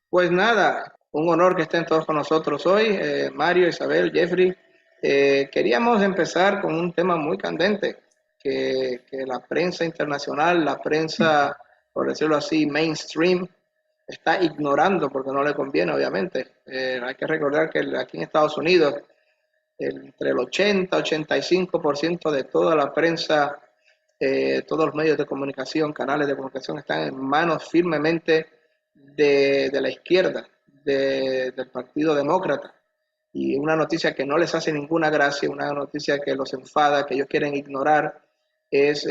Pues nada, un honor que estén todos con nosotros hoy, Mario, Isabel, Jeffrey. Queríamos empezar con un tema muy candente, que la prensa internacional, la prensa, por decirlo así, mainstream, está ignorando porque no le conviene, obviamente. Hay que recordar que aquí en Estados Unidos, entre el 80-85% de toda la prensa, todos los medios de comunicación, canales de comunicación, están en manos firmemente de la izquierda, del Partido Demócrata. Y una noticia que no les hace ninguna gracia, una noticia que los enfada, que ellos quieren ignorar, es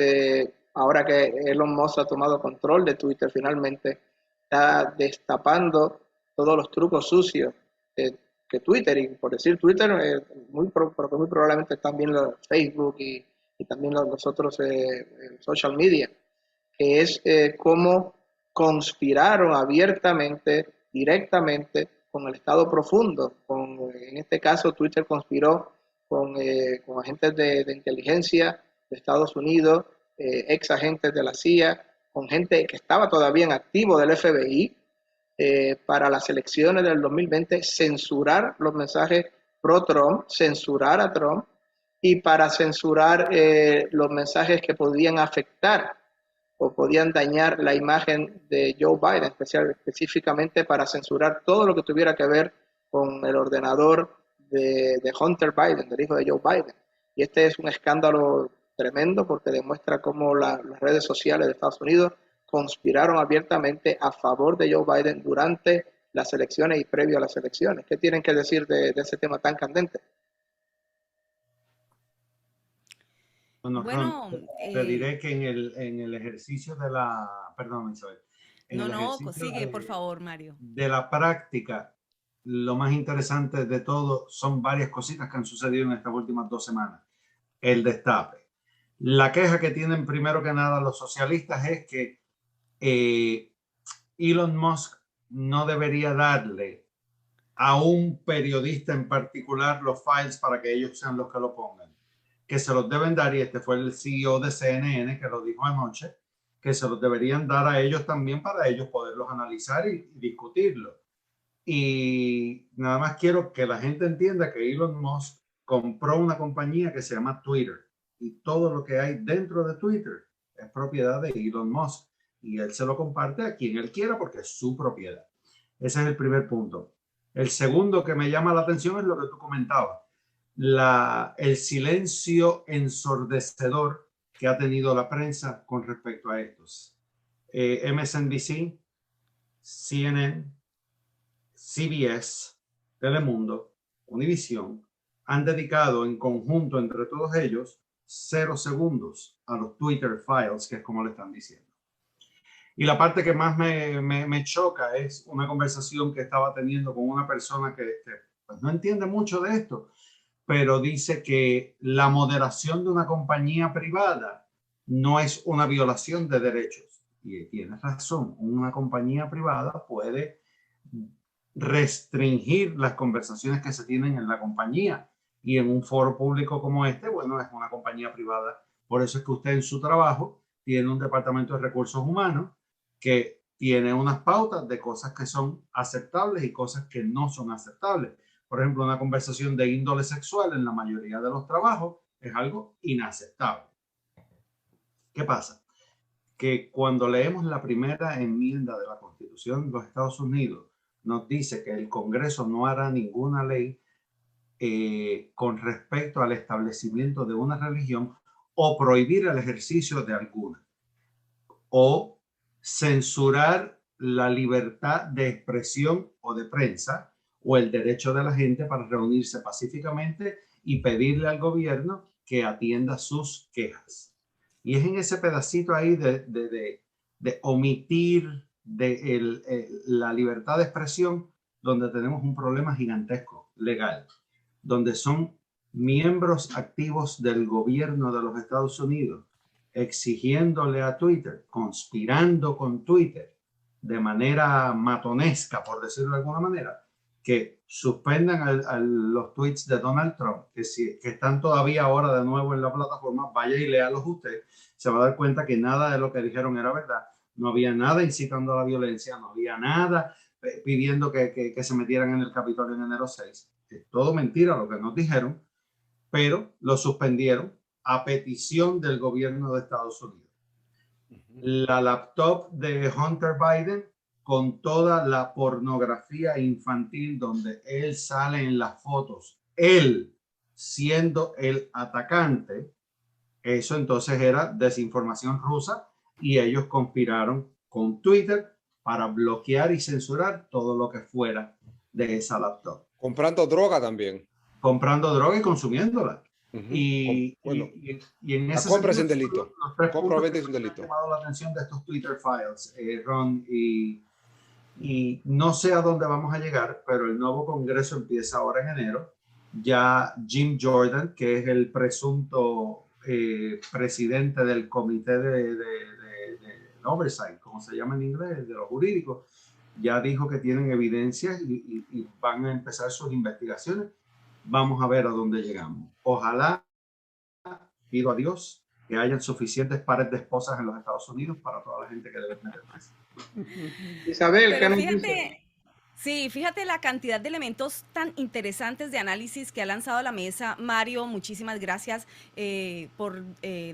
ahora que Elon Musk ha tomado control de Twitter finalmente, está destapando todos los trucos sucios que Twitter, y por decir Twitter, porque muy probablemente también Facebook y también los otros social media, que es cómo conspiraron abiertamente, directamente, con el Estado profundo. En este caso, Twitter conspiró con agentes de inteligencia de Estados Unidos, ex agentes de la CIA, con gente que estaba todavía en activo del FBI, para las elecciones del 2020, censurar los mensajes pro-Trump, censurar a Trump, y para censurar los mensajes que podían afectar o podían dañar la imagen de Joe Biden, específicamente para censurar todo lo que tuviera que ver con el ordenador de Hunter Biden, del hijo de Joe Biden. Y este es un escándalo tremendo porque demuestra cómo las redes sociales de Estados Unidos conspiraron abiertamente a favor de Joe Biden durante las elecciones y previo a las elecciones. ¿Qué tienen que decir de ese tema tan candente? Bueno, Ron, Bueno, te diré que en el ejercicio de la, perdón, Isabel, en no, el no, ejercicio sigue, por favor, Mario. de la práctica, lo más interesante de todo son varias cositas que han sucedido en estas últimas 2 semanas. El destape. La queja que tienen primero que nada los socialistas es que Elon Musk no debería darle a un periodista en particular los files para que ellos sean los que lo pongan, que se los deben dar, y este fue el CEO de CNN que lo dijo anoche, que se los deberían dar a ellos también para ellos poderlos analizar y discutirlo. Y nada más quiero que la gente entienda que Elon Musk compró una compañía que se llama Twitter, y todo lo que hay dentro de Twitter es propiedad de Elon Musk, y él se lo comparte a quien él quiera porque es su propiedad. Ese es el primer punto. El segundo que me llama la atención es lo que tú comentabas, el silencio ensordecedor que ha tenido la prensa con respecto a estos. MSNBC, CNN, CBS, Telemundo, Univision han dedicado en conjunto entre todos ellos 0 segundos a los Twitter files, que es como le están diciendo. Y la parte que más me choca es una conversación que estaba teniendo con una persona que pues no entiende mucho de esto, pero dice que la moderación de una compañía privada no es una violación de derechos. Y tiene razón, una compañía privada puede restringir las conversaciones que se tienen en la compañía, y en un foro público como este, bueno, es una compañía privada. Por eso es que usted en su trabajo tiene un departamento de recursos humanos que tiene unas pautas de cosas que son aceptables y cosas que no son aceptables. Por ejemplo, una conversación de índole sexual en la mayoría de los trabajos es algo inaceptable. ¿Qué pasa? Que cuando leemos la primera enmienda de la Constitución de los Estados Unidos, nos dice que el Congreso no hará ninguna ley con respecto al establecimiento de una religión o prohibir el ejercicio de alguna, o censurar la libertad de expresión o de prensa, o el derecho de la gente para reunirse pacíficamente y pedirle al gobierno que atienda sus quejas. Y es en ese pedacito ahí de omitir la libertad de expresión donde tenemos un problema gigantesco legal, donde son miembros activos del gobierno de los Estados Unidos exigiéndole a Twitter, conspirando con Twitter de manera matonesca, por decirlo de alguna manera, que suspendan los tweets de Donald Trump, que están todavía ahora de nuevo en la plataforma. Vaya y léalos usted, se va a dar cuenta que nada de lo que dijeron era verdad. No había nada incitando a la violencia, no había nada pidiendo que se metieran en el Capitolio en enero 6. Es todo mentira lo que nos dijeron, pero lo suspendieron a petición del gobierno de Estados Unidos. La laptop de Hunter Biden con toda la pornografía infantil donde él sale en las fotos, él siendo el atacante, eso entonces era desinformación rusa y ellos conspiraron con Twitter para bloquear y censurar todo lo que fuera de esa laptop. Comprando droga también. Comprando droga y consumiéndola. Bueno, y en ese la compra es un sentido, delito. los tres Compra puntos venta es un que me delito. han llamado la atención de estos Twitter files, Ron, y no sé a dónde vamos a llegar, pero el nuevo Congreso empieza ahora en enero. Ya Jim Jordan, que es el presunto presidente del comité de oversight, como se llama en inglés, de los jurídicos, ya dijo que tienen evidencias y van a empezar sus investigaciones. Vamos a ver a dónde llegamos. Ojalá, pido a Dios, que hayan suficientes pares de esposas en los Estados Unidos para toda la gente que debe tener más. Isabel, ¿qué Pero nos fíjate, dice? sí, fíjate la cantidad de elementos tan interesantes de análisis que ha lanzado a la mesa Mario. Muchísimas gracias por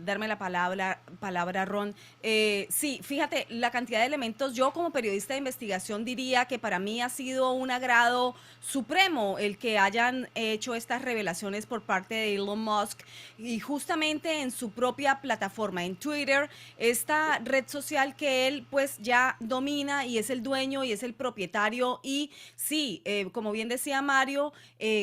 darme la palabra, Ron. Sí, fíjate la cantidad de elementos. Yo como periodista de investigación diría que para mí ha sido un agrado supremo el que hayan hecho estas revelaciones por parte de Elon Musk y justamente en su propia plataforma, en Twitter, esta red social que él pues ya domina y es el dueño y es el propietario. Y sí, como bien decía Mario,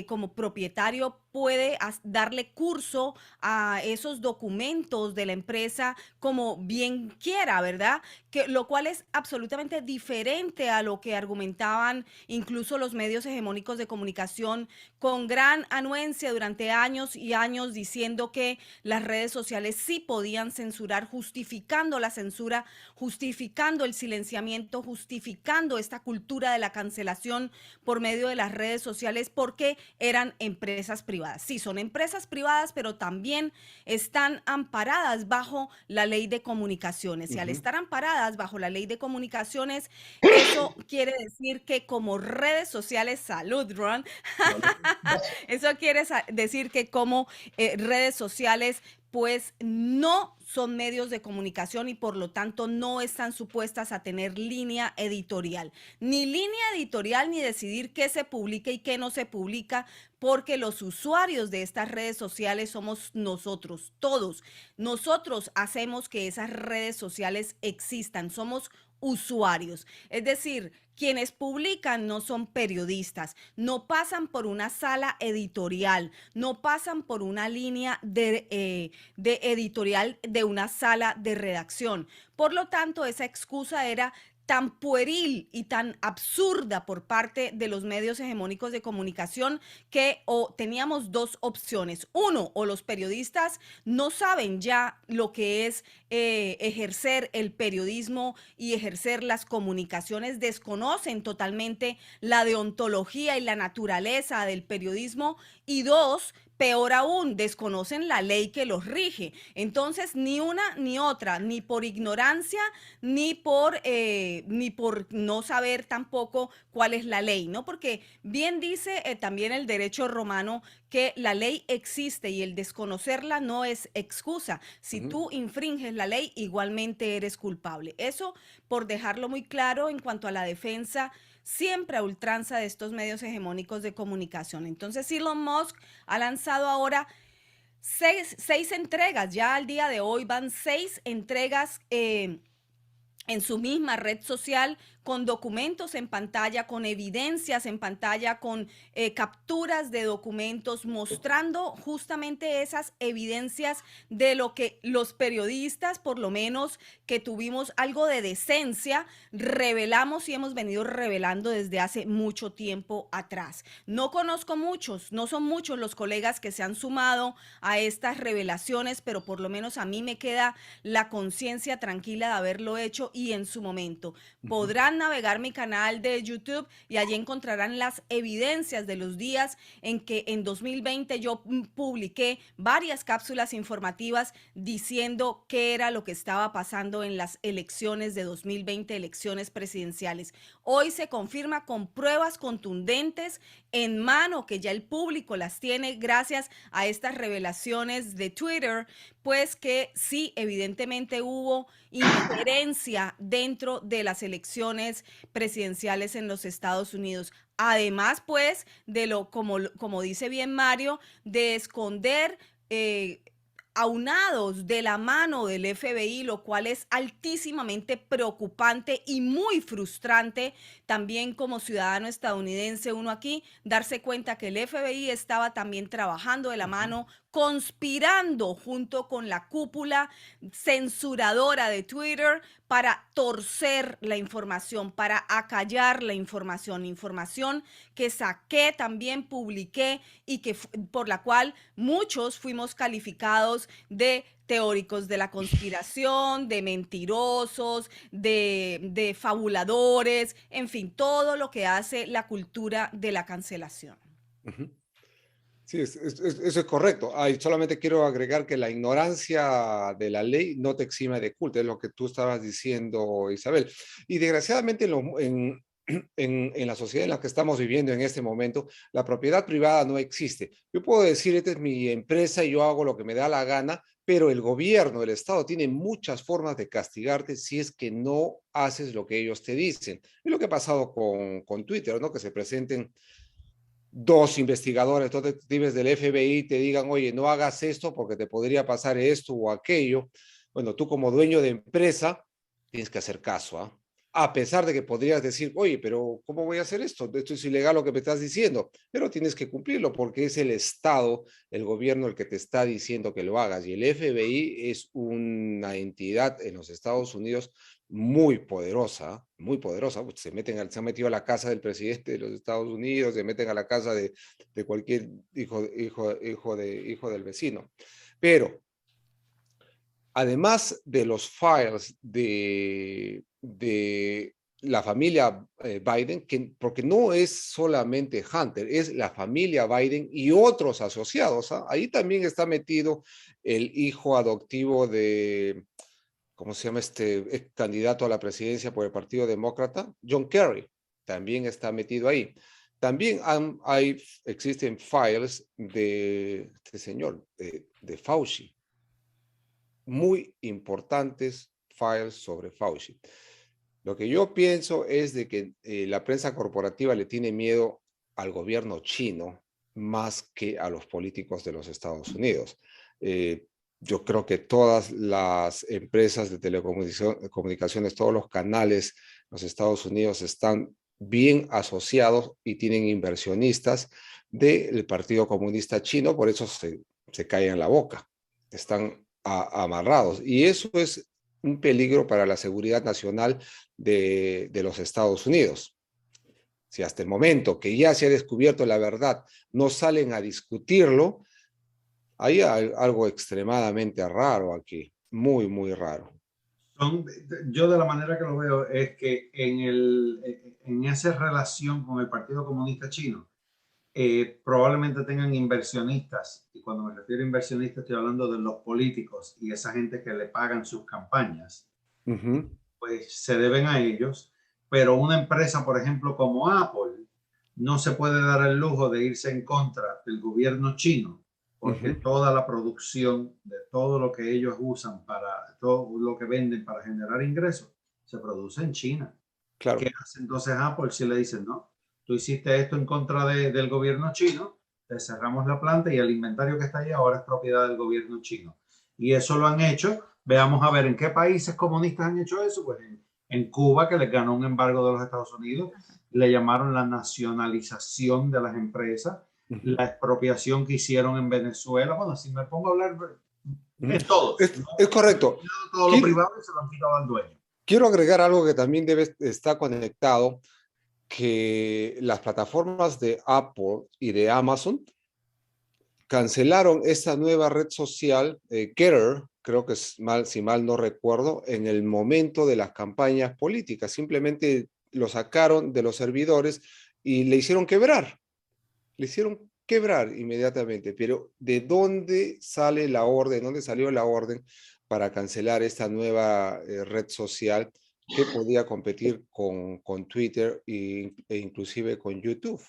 como propietario puede darle curso a esos documentos de la empresa como bien quiera, ¿verdad? Lo cual es absolutamente diferente a lo que argumentaban incluso los medios hegemónicos de comunicación con gran anuencia durante años y años diciendo que las redes sociales sí podían censurar, justificando la censura, justificando el silenciamiento, justificando esta cultura de la cancelación por medio de las redes sociales porque eran empresas privadas. Sí, son empresas privadas, pero también están amparadas bajo la ley de comunicaciones. Y al estar amparadas bajo la ley de comunicaciones, eso quiere decir que como redes sociales, salud, Ron, eso quiere decir que como redes sociales pues no son medios de comunicación y por lo tanto no están supuestas a tener línea editorial. Ni línea editorial ni decidir qué se publica y qué no se publica, porque los usuarios de estas redes sociales somos nosotros, todos. Nosotros hacemos que esas redes sociales existan, somos usuarios. Es decir, quienes publican no son periodistas, no pasan por una sala editorial, no pasan por una línea de editorial de una sala de redacción. Por lo tanto, esa excusa era tan pueril y tan absurda por parte de los medios hegemónicos de comunicación que teníamos dos opciones. Uno, o los periodistas no saben ya lo que es ejercer el periodismo y ejercer las comunicaciones, desconocen totalmente la deontología y la naturaleza del periodismo. Y dos, peor aún, desconocen la ley que los rige. Entonces, ni una ni otra, ni por ignorancia, ni por no saber tampoco cuál es la ley, ¿no? Porque bien dice también el derecho romano que la ley existe y el desconocerla no es excusa. Si tú infringes la ley, igualmente eres culpable. Eso por dejarlo muy claro en cuanto a la defensa siempre a ultranza de estos medios hegemónicos de comunicación. Entonces Elon Musk ha lanzado ahora seis entregas, ya al día de hoy van 6 entregas en su misma red social, con documentos en pantalla, con evidencias en pantalla, con capturas de documentos, mostrando justamente esas evidencias de lo que los periodistas, por lo menos que tuvimos algo de decencia, revelamos y hemos venido revelando desde hace mucho tiempo atrás. No conozco muchos, no son muchos los colegas que se han sumado a estas revelaciones, pero por lo menos a mí me queda la conciencia tranquila de haberlo hecho y en su momento. Podrán podrán navegar mi canal de YouTube y allí encontrarán las evidencias de los días en que en 2020 yo publiqué varias cápsulas informativas diciendo qué era lo que estaba pasando en las elecciones de 2020, elecciones presidenciales. Hoy se confirma con pruebas contundentes en mano, que ya el público las tiene gracias a estas revelaciones de Twitter, pues que sí, evidentemente hubo injerencia dentro de las elecciones presidenciales en los Estados Unidos. Además, pues, de como dice bien Mario, de esconder aunados de la mano del FBI, lo cual es altísimamente preocupante y muy frustrante también como ciudadano estadounidense, uno aquí, darse cuenta que el FBI estaba también trabajando de la mano, conspirando junto con la cúpula censuradora de Twitter para torcer la información, para acallar la información que saqué, también publiqué y que por la cual muchos fuimos calificados de teóricos de la conspiración, de mentirosos, de fabuladores, en fin, todo lo que hace la cultura de la cancelación. Sí, eso es correcto. Solamente quiero agregar que la ignorancia de la ley no te exime de culpa, es lo que tú estabas diciendo, Isabel. Y desgraciadamente en la sociedad en la que estamos viviendo en este momento, la propiedad privada no existe. Yo puedo decir, esta es mi empresa y yo hago lo que me da la gana, pero el gobierno, el Estado, tiene muchas formas de castigarte si es que no haces lo que ellos te dicen. Es lo que ha pasado con Twitter, ¿no? Que se presenten dos investigadores, dos detectives del FBI te digan, oye, no hagas esto porque te podría pasar esto o aquello. Bueno, tú como dueño de empresa tienes que hacer caso, ¿ah? A pesar de que podrías decir, oye, pero ¿cómo voy a hacer esto? Esto es ilegal lo que me estás diciendo, pero tienes que cumplirlo porque es el Estado, el gobierno el que te está diciendo que lo hagas. Y el FBI es una entidad en los Estados Unidos muy poderosa, pues se han metido a la casa del presidente de los Estados Unidos, se meten a la casa de cualquier hijo del vecino. Pero además de los files de la familia Biden, porque no es solamente Hunter, es la familia Biden y otros asociados, ¿ah? Ahí también está metido el hijo adoptivo de, ¿cómo se llama este candidato a la presidencia por el Partido Demócrata? John Kerry, también está metido ahí. También existen files de este señor, de Fauci. Muy importantes files sobre Fauci. Lo que yo pienso es de que la prensa corporativa le tiene miedo al gobierno chino más que a los políticos de los Estados Unidos. Yo creo que todas las empresas de telecomunicaciones, todos los canales en los Estados Unidos están bien asociados y tienen inversionistas del Partido Comunista Chino, por eso se caen en la boca, están amarrados. Y eso es un peligro para la seguridad nacional de los Estados Unidos. Si hasta el momento que ya se ha descubierto la verdad no salen a discutirlo, hay algo extremadamente raro aquí, muy, muy raro. Yo de la manera que lo veo es que en esa relación con el Partido Comunista Chino, probablemente tengan inversionistas, y cuando me refiero a inversionistas estoy hablando de los políticos y esa gente que le pagan sus campañas, pues se deben a ellos, pero una empresa, por ejemplo, como Apple, no se puede dar el lujo de irse en contra del gobierno chino, porque toda la producción de todo lo que ellos usan para todo lo que venden para generar ingresos se produce en China. Claro. ¿Qué hace entonces Apple si le dicen no? Tú hiciste esto en contra del gobierno chino, te cerramos la planta y el inventario que está ahí ahora es propiedad del gobierno chino. Y eso lo han hecho. Veamos a ver en qué países comunistas han hecho eso. Pues en Cuba, que les ganó un embargo de los Estados Unidos, le llamaron la nacionalización de las empresas, la expropiación que hicieron en Venezuela. Bueno, si me pongo a hablar de todo. Es correcto. Todo lo privado y se lo han quitado al dueño. Quiero agregar algo que también debe estar conectado, que las plataformas de Apple y de Amazon cancelaron esta nueva red social, Getter, creo que es si mal no recuerdo, en el momento de las campañas políticas. Simplemente lo sacaron de los servidores y le hicieron quebrar. Le hicieron quebrar inmediatamente. Pero ¿de dónde sale la orden? ¿Dónde salió la orden para cancelar esta nueva red social que podía competir con Twitter e inclusive con YouTube?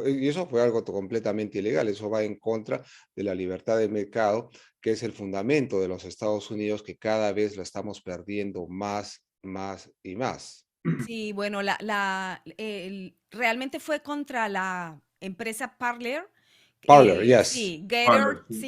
Y eso fue algo completamente ilegal. Eso va en contra de la libertad de mercado, que es el fundamento de los Estados Unidos, que cada vez lo estamos perdiendo más, más y más. Sí, bueno, realmente fue contra la empresa Parler. Parler, yes. Sí, Parler, sí. Getter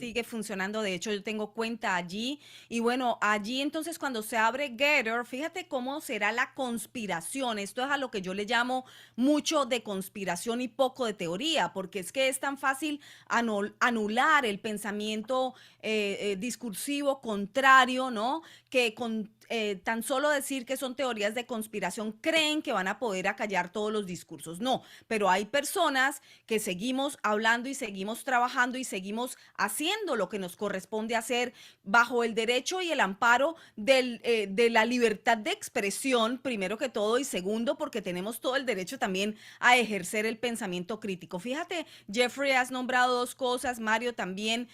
sigue funcionando, de hecho yo tengo cuenta allí y bueno, allí entonces cuando se abre Getter, fíjate cómo será la conspiración, esto es a lo que yo le llamo mucho de conspiración y poco de teoría, porque es que es tan fácil anular el pensamiento discursivo contrario, ¿no? Que con tan solo decir que son teorías de conspiración creen que van a poder acallar todos los discursos. No, pero hay personas que seguimos hablando y seguimos trabajando y seguimos haciendo lo que nos corresponde hacer bajo el derecho y el amparo de la libertad de expresión, primero que todo, y segundo, porque tenemos todo el derecho también a ejercer el pensamiento crítico. Fíjate, Jeffrey, has nombrado dos cosas, Mario también,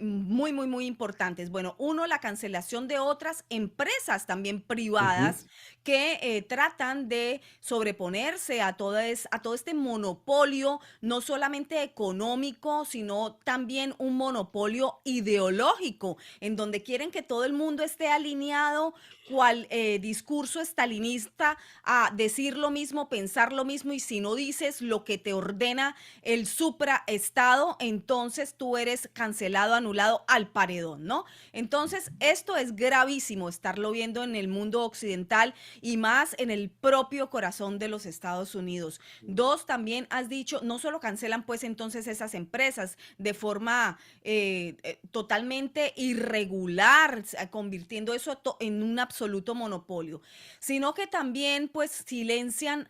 muy, muy, muy importantes. Bueno, uno, la cancelación de otras empresas también privadas que tratan de sobreponerse a todo este monopolio, no solamente económico, sino también un monopolio ideológico, en donde quieren que todo el mundo esté alineado cual discurso estalinista a decir lo mismo, pensar lo mismo, y si no dices lo que te ordena el supraestado, entonces tú eres cancelado, anulado al paredón, ¿no? Entonces, esto es gravísimo estarlo viendo en el mundo occidental y más en el propio corazón de los Estados Unidos. Dos, también has dicho, no solo cancelan pues entonces esas empresas de forma totalmente irregular, convirtiendo eso en un absoluto monopolio, sino que también pues silencian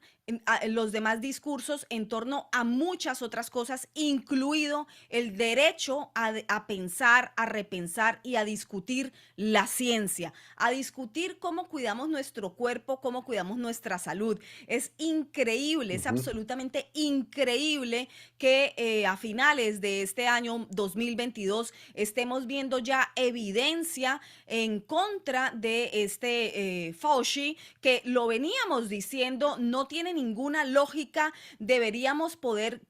los demás discursos en torno a muchas otras cosas, incluido el derecho a pensar, a repensar y a discutir la ciencia, a discutir cómo cuidamos nuestro cuerpo, cómo cuidamos nuestra salud. Es increíble, es absolutamente increíble que a finales de este año 2022 estemos viendo ya evidencia en contra de este Fauci, que lo veníamos diciendo, no tiene ninguna lógica, deberíamos poder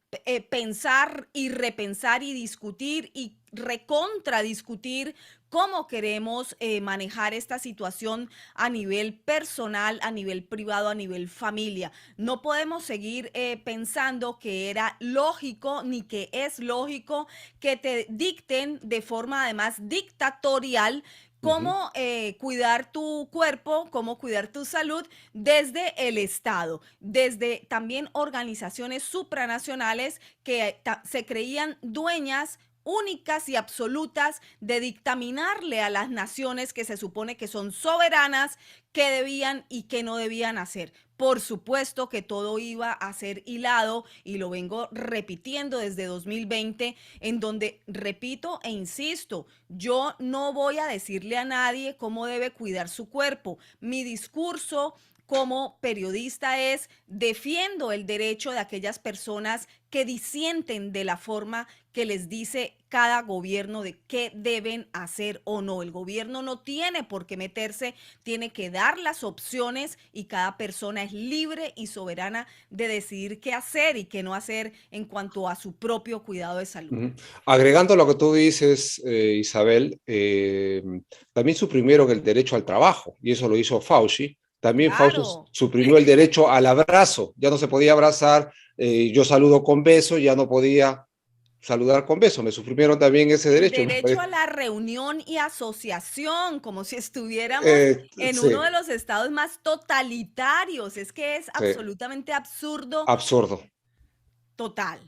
pensar y repensar y discutir y recontradiscutir cómo queremos manejar esta situación a nivel personal, a nivel privado, a nivel familia. No podemos seguir pensando que era lógico ni que es lógico que te dicten de forma además dictatorial cómo cuidar tu cuerpo, cómo cuidar tu salud desde el Estado, desde también organizaciones supranacionales que se creían dueñas únicas y absolutas de dictaminarle a las naciones que se supone que son soberanas qué debían y qué no debían hacer. Por supuesto que todo iba a ser hilado y lo vengo repitiendo desde 2020, en donde repito e insisto, yo no voy a decirle a nadie cómo debe cuidar su cuerpo. Mi discurso como periodista es defiendo el derecho de aquellas personas que disienten de la forma que les dice cada gobierno de qué deben hacer o no. El gobierno no tiene por qué meterse, tiene que dar las opciones y cada persona es libre y soberana de decidir qué hacer y qué no hacer en cuanto a su propio cuidado de salud. Agregando lo que tú dices, Isabel, también suprimieron el derecho al trabajo y eso lo hizo Fauci. También Fauci Claro. suprimió el derecho al abrazo, ya no se podía abrazar, yo saludo con beso, ya no podía saludar con beso, me suprimieron también ese El derecho. derecho a la reunión y asociación, como si estuviéramos en Sí, uno de los estados más totalitarios. Es que es sí, absolutamente absurdo, absurdo. total.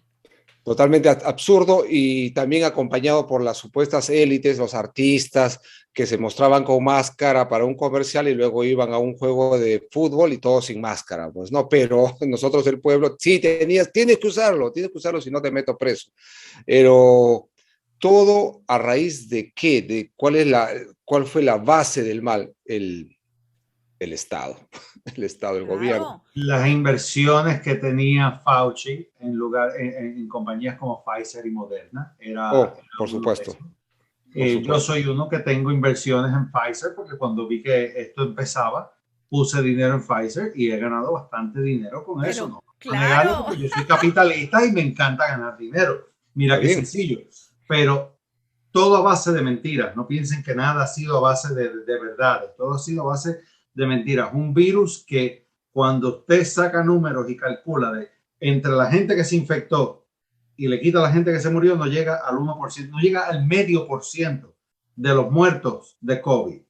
Totalmente absurdo y también acompañado por las supuestas élites, los artistas que se mostraban con máscara para un comercial y luego iban a un juego de fútbol y todos sin máscara, pues no, pero nosotros el pueblo, sí, tienes que usarlo si no te meto preso. Pero todo a raíz de qué, de cuál fue la base del mal, El Estado, el Estado, el gobierno. Claro. Las inversiones que tenía Fauci en compañías como Pfizer y Moderna era Por uno de supuesto, esos. por Yo supuesto. soy uno que tengo inversiones en Pfizer porque cuando vi que esto empezaba, puse dinero en Pfizer y he ganado bastante dinero con eso. Pero, No voy a negarlo claro. porque yo soy capitalista y me encanta ganar dinero. Mira Está qué bien. sencillo. Pero todo a base de mentiras. No piensen que nada ha sido a base de verdades. Todo ha sido a base de mentiras. Un virus que cuando usted saca números y calcula de entre la gente que se infectó y le quita a la gente que se murió, no llega al 1%, no llega al medio por ciento de los muertos de COVID.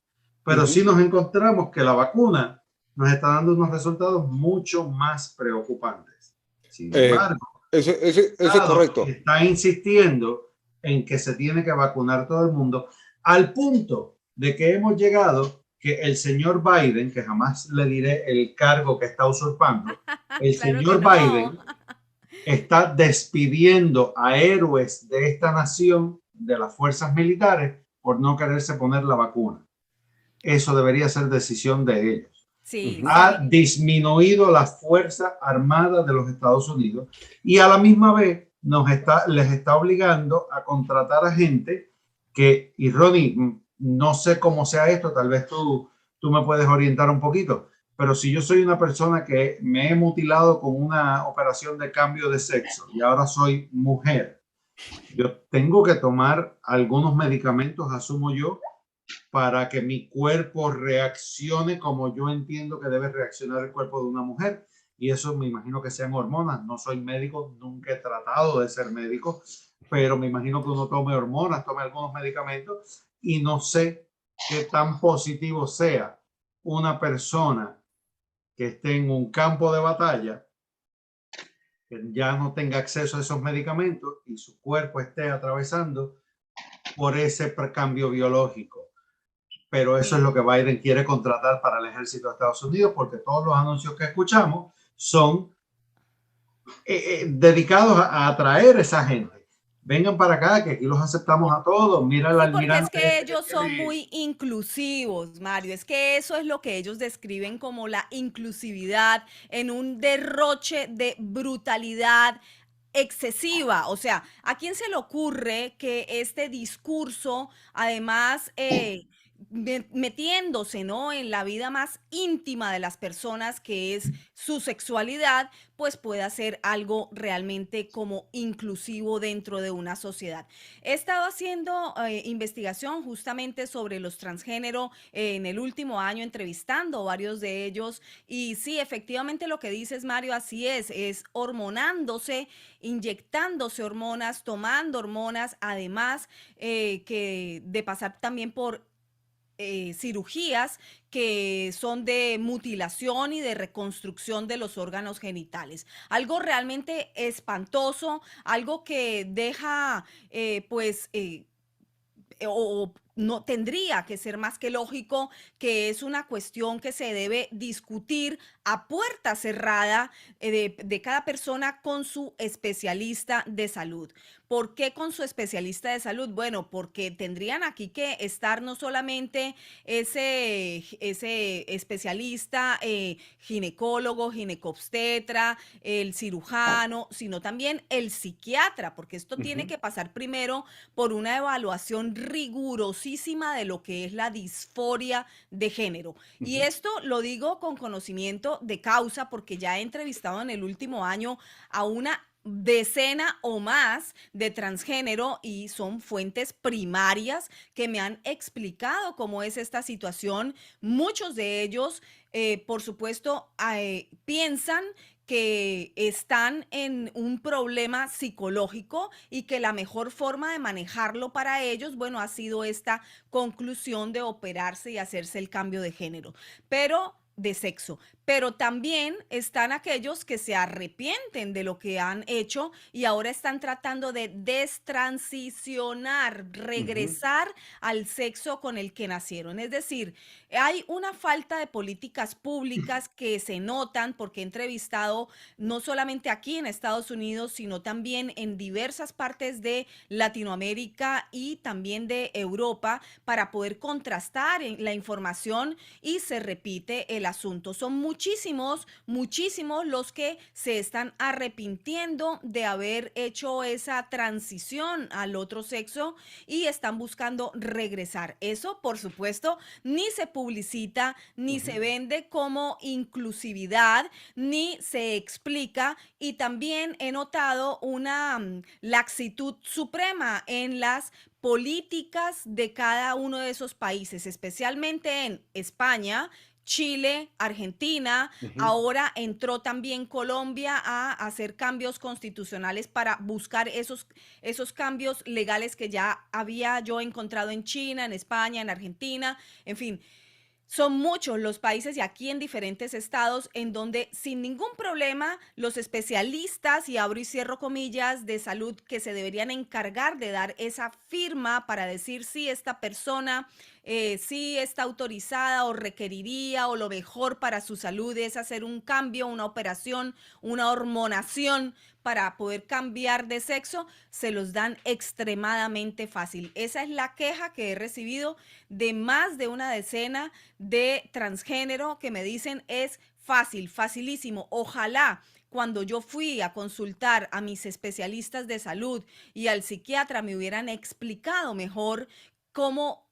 Pero sí nos encontramos que la vacuna nos está dando unos resultados mucho más preocupantes. Sin embargo, Eso el es Estado correcto. está insistiendo en que se tiene que vacunar todo el mundo, al punto de que hemos llegado que el señor Biden, que jamás le diré el cargo que está usurpando, el Claro que señor no. Biden está despidiendo a héroes de esta nación, de las fuerzas militares, por no quererse poner la vacuna. Eso debería ser decisión de ellos. Sí, Ha sí. disminuido la Fuerza Armada de los Estados Unidos y a la misma vez les está obligando a contratar a gente que, y Ronnie, no sé cómo sea esto, tal vez tú me puedes orientar un poquito, pero si yo soy una persona que me he mutilado con una operación de cambio de sexo y ahora soy mujer, yo tengo que tomar algunos medicamentos, asumo yo, para que mi cuerpo reaccione como yo entiendo que debe reaccionar el cuerpo de una mujer. Y eso me imagino que sean hormonas. No soy médico, nunca he tratado de ser médico, pero me imagino que uno tome hormonas, tome algunos medicamentos y no sé qué tan positivo sea una persona que esté en un campo de batalla, que ya no tenga acceso a esos medicamentos y su cuerpo esté atravesando por ese cambio biológico. Pero eso es lo Sí. que Biden quiere contratar para el ejército de Estados Unidos, porque todos los anuncios que escuchamos son dedicados a atraer a esa gente. Vengan para acá, que aquí los aceptamos a todos. Mira el Sí, porque es almirante que este que ellos son tiene. muy inclusivos, Mario. Es que eso es lo que ellos describen como la inclusividad en un derroche de brutalidad excesiva. O sea, ¿a quién se le ocurre que este discurso, además, metiéndose, ¿no?, en la vida más íntima de las personas, que es su sexualidad, pues pueda ser algo realmente como inclusivo dentro de una sociedad? He estado haciendo investigación justamente sobre los transgénero en el último año, entrevistando varios de ellos, y sí, efectivamente lo que dices, Mario, así es hormonándose, inyectándose hormonas, tomando hormonas, además que de pasar también por cirugías que son de mutilación y de reconstrucción de los órganos genitales. Algo realmente espantoso, algo que deja o no tendría que ser más que lógico que es una cuestión que se debe discutir a puerta cerrada de cada persona con su especialista de salud. ¿Por qué con su especialista de salud? Bueno, porque tendrían aquí que estar no solamente ese especialista, ginecólogo, ginecobstetra, el cirujano, sino también el psiquiatra, porque esto tiene que pasar primero por una evaluación rigurosísima de lo que es la disforia de género. Y esto lo digo con conocimiento de causa, porque ya he entrevistado en el último año a una decena o más de transgénero y son fuentes primarias que me han explicado cómo es esta situación. Muchos de ellos, por supuesto, piensan que están en un problema psicológico y que la mejor forma de manejarlo para ellos, bueno, ha sido esta conclusión de operarse y hacerse el cambio de género, pero de sexo. pero también están aquellos que se arrepienten de lo que han hecho y ahora están tratando de destransicionar, regresar al sexo con el que nacieron. Es decir, hay una falta de políticas públicas que se notan porque he entrevistado no solamente aquí en Estados Unidos, sino también en diversas partes de Latinoamérica y también de Europa para poder contrastar la información y se repite el asunto. Son muchísimos, muchísimos los que se están arrepintiendo de haber hecho esa transición al otro sexo y están buscando regresar. Eso, por supuesto, ni se publicita, ni se vende como inclusividad, ni se explica. Y también he notado una laxitud suprema en las políticas de cada uno de esos países, especialmente en España, Chile, Argentina. Ahora entró también Colombia a hacer cambios constitucionales para buscar esos cambios legales que ya había yo encontrado en China, en España, en Argentina, en fin. Son muchos los países y aquí en diferentes estados en donde sin ningún problema los especialistas, y abro y cierro comillas, de salud que se deberían encargar de dar esa firma para decir si esta persona sí está autorizada o requeriría o lo mejor para su salud es hacer un cambio, una operación, una hormonación para poder cambiar de sexo, se los dan extremadamente fácil. Esa es la queja que he recibido de más de una decena de transgénero que me dicen es fácil, facilísimo. Ojalá cuando yo fui a consultar a mis especialistas de salud y al psiquiatra me hubieran explicado mejor cómo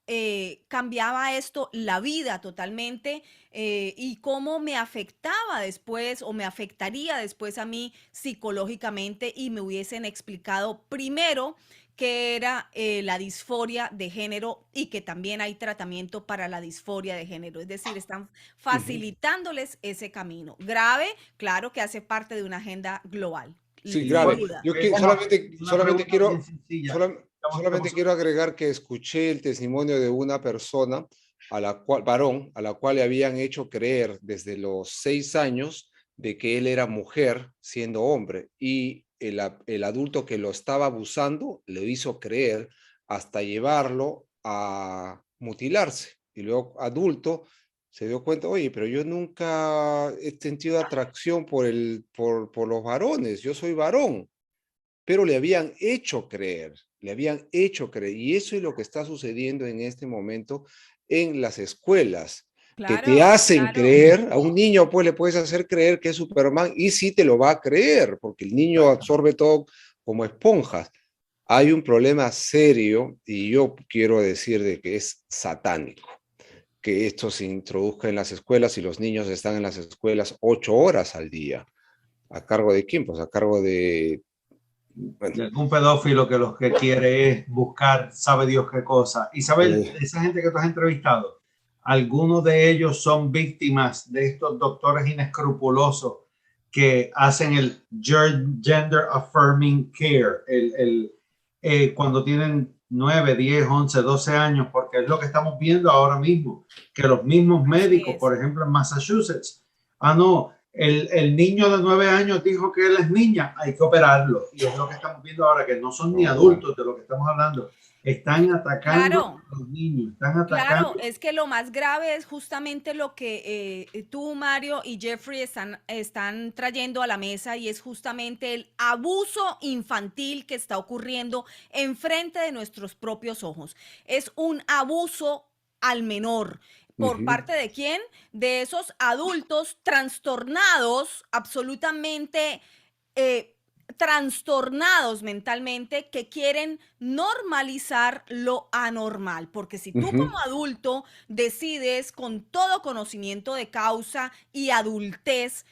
cambiaba esto la vida totalmente y cómo me afectaba después o me afectaría después a mí psicológicamente y me hubiesen explicado primero que era la disforia de género y que también hay tratamiento para la disforia de género. Es decir, están facilitándoles ese camino. Grave, claro que hace parte de una agenda global. Sí, Sin grave. duda. Yo solamente quiero agregar que escuché el testimonio de una persona, varón, a la cual le habían hecho creer desde los 6 años de que él era mujer siendo hombre y el adulto que lo estaba abusando le hizo creer hasta llevarlo a mutilarse. Y luego adulto se dio cuenta, oye, pero yo nunca he sentido atracción por los varones, yo soy varón, pero le habían hecho creer, y eso es lo que está sucediendo en este momento en las escuelas, que te Claro, hacen claro. creer, a un niño pues le puedes hacer creer que es Superman y sí te lo va a creer, porque el niño absorbe todo como esponjas. Hay un problema serio y yo quiero decir de que es satánico que esto se introduzca en las escuelas y los niños están en las escuelas 8 horas al día. ¿A cargo de quién? Pues a cargo de... Bueno, de algún pedófilo que lo que quiere es buscar, sabe Dios qué cosa. Isabel, esa gente que tú has entrevistado, algunos de ellos son víctimas de estos doctores inescrupulosos que hacen el gender affirming care, cuando tienen 9, 10, 11, 12 años, porque es lo que estamos viendo ahora mismo, que los mismos médicos, por ejemplo, en Massachusetts, no, el niño de 9 años dijo que él es niña, hay que operarlo. Y es lo que estamos viendo ahora, que no son ni adultos de lo que estamos hablando. Están atacando a los niños, están atacando. Claro, es que lo más grave es justamente lo que tú, Mario, y Jeffrey están trayendo a la mesa y es justamente el abuso infantil que está ocurriendo enfrente de nuestros propios ojos. Es un abuso al menor. ¿Por parte de quién? De esos adultos trastornados, absolutamente trastornados mentalmente, que quieren normalizar lo anormal. Porque si tú como adulto decides con todo conocimiento de causa y adultez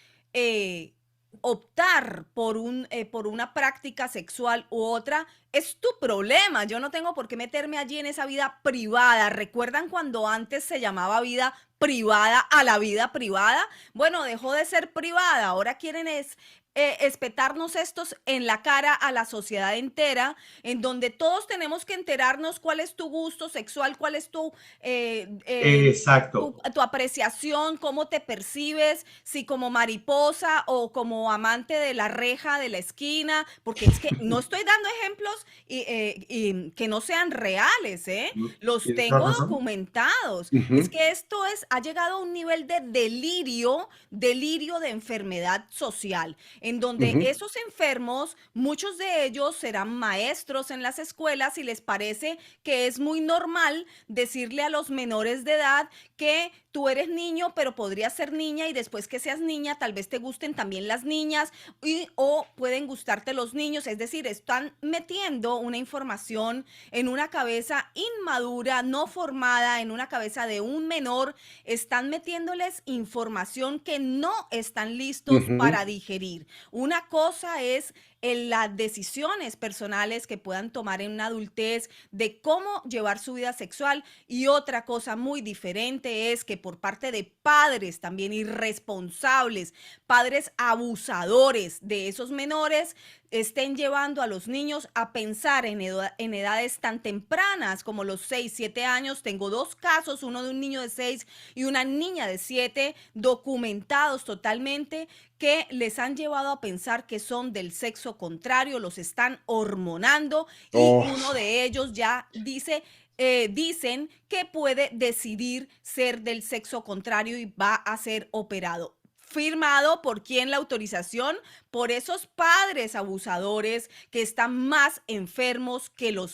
optar por una práctica sexual u otra, es tu problema. Yo no tengo por qué meterme allí en esa vida privada. ¿Recuerdan cuando antes se llamaba vida privada a la vida privada? Bueno, dejó de ser privada. Ahora quieren es espetarnos estos en la cara a la sociedad entera, en donde todos tenemos que enterarnos cuál es tu gusto sexual, cuál es Exacto. tu apreciación, cómo te percibes, si como mariposa o como amante de la reja de la esquina, porque es que no estoy dando ejemplos y que no sean reales, ¿eh? Los Tienes tengo toda razón. documentados. Es que esto ha llegado a un nivel de delirio de enfermedad social, en donde esos enfermos, muchos de ellos serán maestros en las escuelas y les parece que es muy normal decirle a los menores de edad que tú eres niño, pero podrías ser niña y después que seas niña, tal vez te gusten también las niñas o pueden gustarte los niños. Es decir, están metiendo una información en una cabeza inmadura, no formada, en una cabeza de un menor. Están metiéndoles información que no están listos para digerir. Una cosa es en las decisiones personales que puedan tomar en una adultez de cómo llevar su vida sexual, y otra cosa muy diferente es que por parte de padres también irresponsables, padres abusadores de esos menores, estén llevando a los niños a pensar en edades tan tempranas como los 6, 7 años. Tengo 2 casos, uno de un niño de 6 y una niña de 7, documentados totalmente, que les han llevado a pensar que son del sexo contrario, los están hormonando y uno de ellos ya dicen que puede decidir ser del sexo contrario y va a ser operado. ¿Firmado por quién la autorización? Por esos padres abusadores que están más enfermos que lo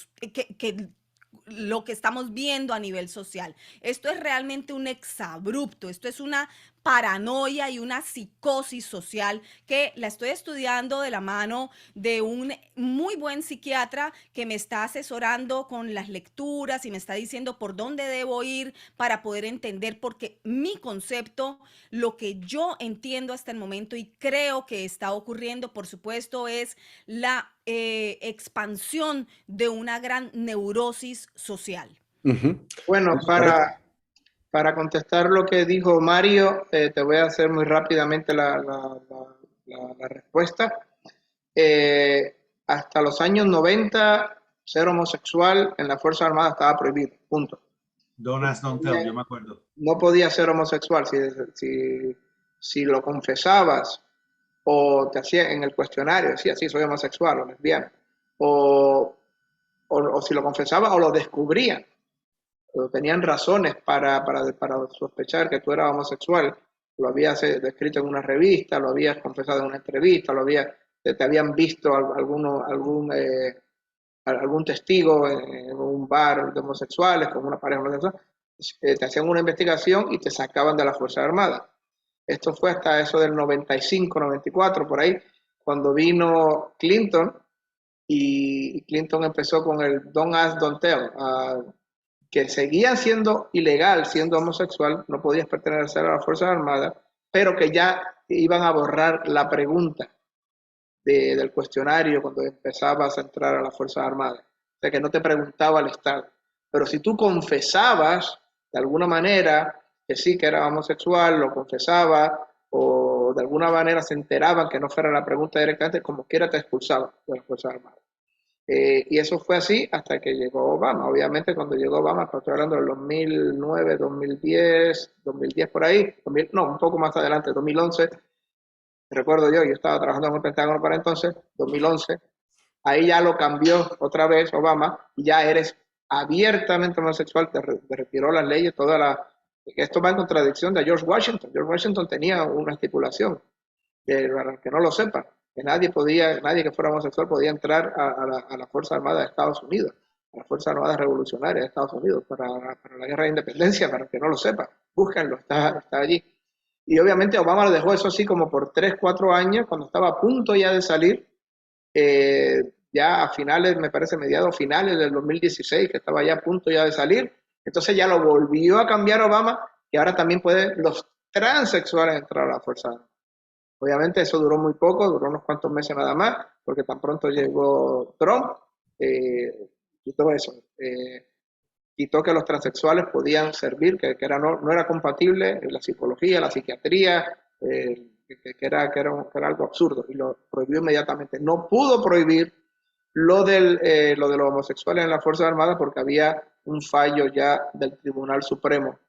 que estamos viendo a nivel social. Esto es realmente un exabrupto, esto es una paranoia y una psicosis social que la estoy estudiando de la mano de un muy buen psiquiatra que me está asesorando con las lecturas y me está diciendo por dónde debo ir para poder entender, porque mi concepto, lo que yo entiendo hasta el momento y creo que está ocurriendo, por supuesto, es la expansión de una gran neurosis social. Bueno, para contestar lo que dijo Mario, te voy a hacer muy rápidamente la respuesta. Hasta los años 90, ser homosexual en la Fuerza Armada estaba prohibido, punto. Don't ask, don't tell, yo me acuerdo. No podías ser homosexual si lo confesabas o te hacía en el cuestionario, decía, sí, soy homosexual o lesbiana, o si lo confesabas o lo descubrían, o tenían razones para sospechar que tú eras homosexual, lo habías descrito en una revista, lo habías confesado en una entrevista, te habían visto algún testigo en un bar de homosexuales con una pareja homosexual, te hacían una investigación y te sacaban de la Fuerza Armada. Esto fue hasta eso del 95, 94, por ahí, cuando vino Clinton, y Clinton empezó con el Don't Ask, Don't Tell, que seguía siendo ilegal, siendo homosexual, no podías pertenecer a las Fuerzas Armadas, pero que ya iban a borrar la pregunta del cuestionario cuando empezabas a entrar a las Fuerzas Armadas. O sea, que no te preguntaba el Estado. Pero si tú confesabas de alguna manera que sí, que era homosexual, lo confesaba, o de alguna manera se enteraban que no fuera la pregunta directamente, como quiera te expulsaban de las Fuerzas Armadas. Y eso fue así hasta que llegó Obama. Obviamente cuando llegó Obama, estoy hablando del 2009, 2010 por ahí, no, un poco más adelante, 2011, recuerdo yo estaba trabajando en el Pentágono para entonces, 2011, ahí ya lo cambió otra vez Obama, y ya eres abiertamente homosexual, te retiró las leyes, esto va en contradicción de George Washington. George Washington tenía una estipulación, para que no lo sepan, que nadie que fuera homosexual podía entrar a la Fuerza Armada de Estados Unidos, a la Fuerza Armada Revolucionaria de Estados Unidos, para la Guerra de Independencia, para que no lo sepan, búsquenlo, está allí. Y obviamente Obama lo dejó eso así como por 3, 4 años, cuando estaba a punto ya de salir, ya a finales, me parece mediados finales del 2016, que estaba ya a punto ya de salir. Entonces ya lo volvió a cambiar Obama, y ahora también pueden los transexuales entrar a la Fuerza Armada. Obviamente eso duró muy poco, duró unos cuantos meses nada más, porque tan pronto llegó Trump, quitó eso, quitó que los transexuales podían servir, que no era compatible la psicología, la psiquiatría, que era algo absurdo, y lo prohibió inmediatamente. No pudo prohibir lo de los homosexuales en las Fuerzas Armadas porque había un fallo ya del Tribunal Supremo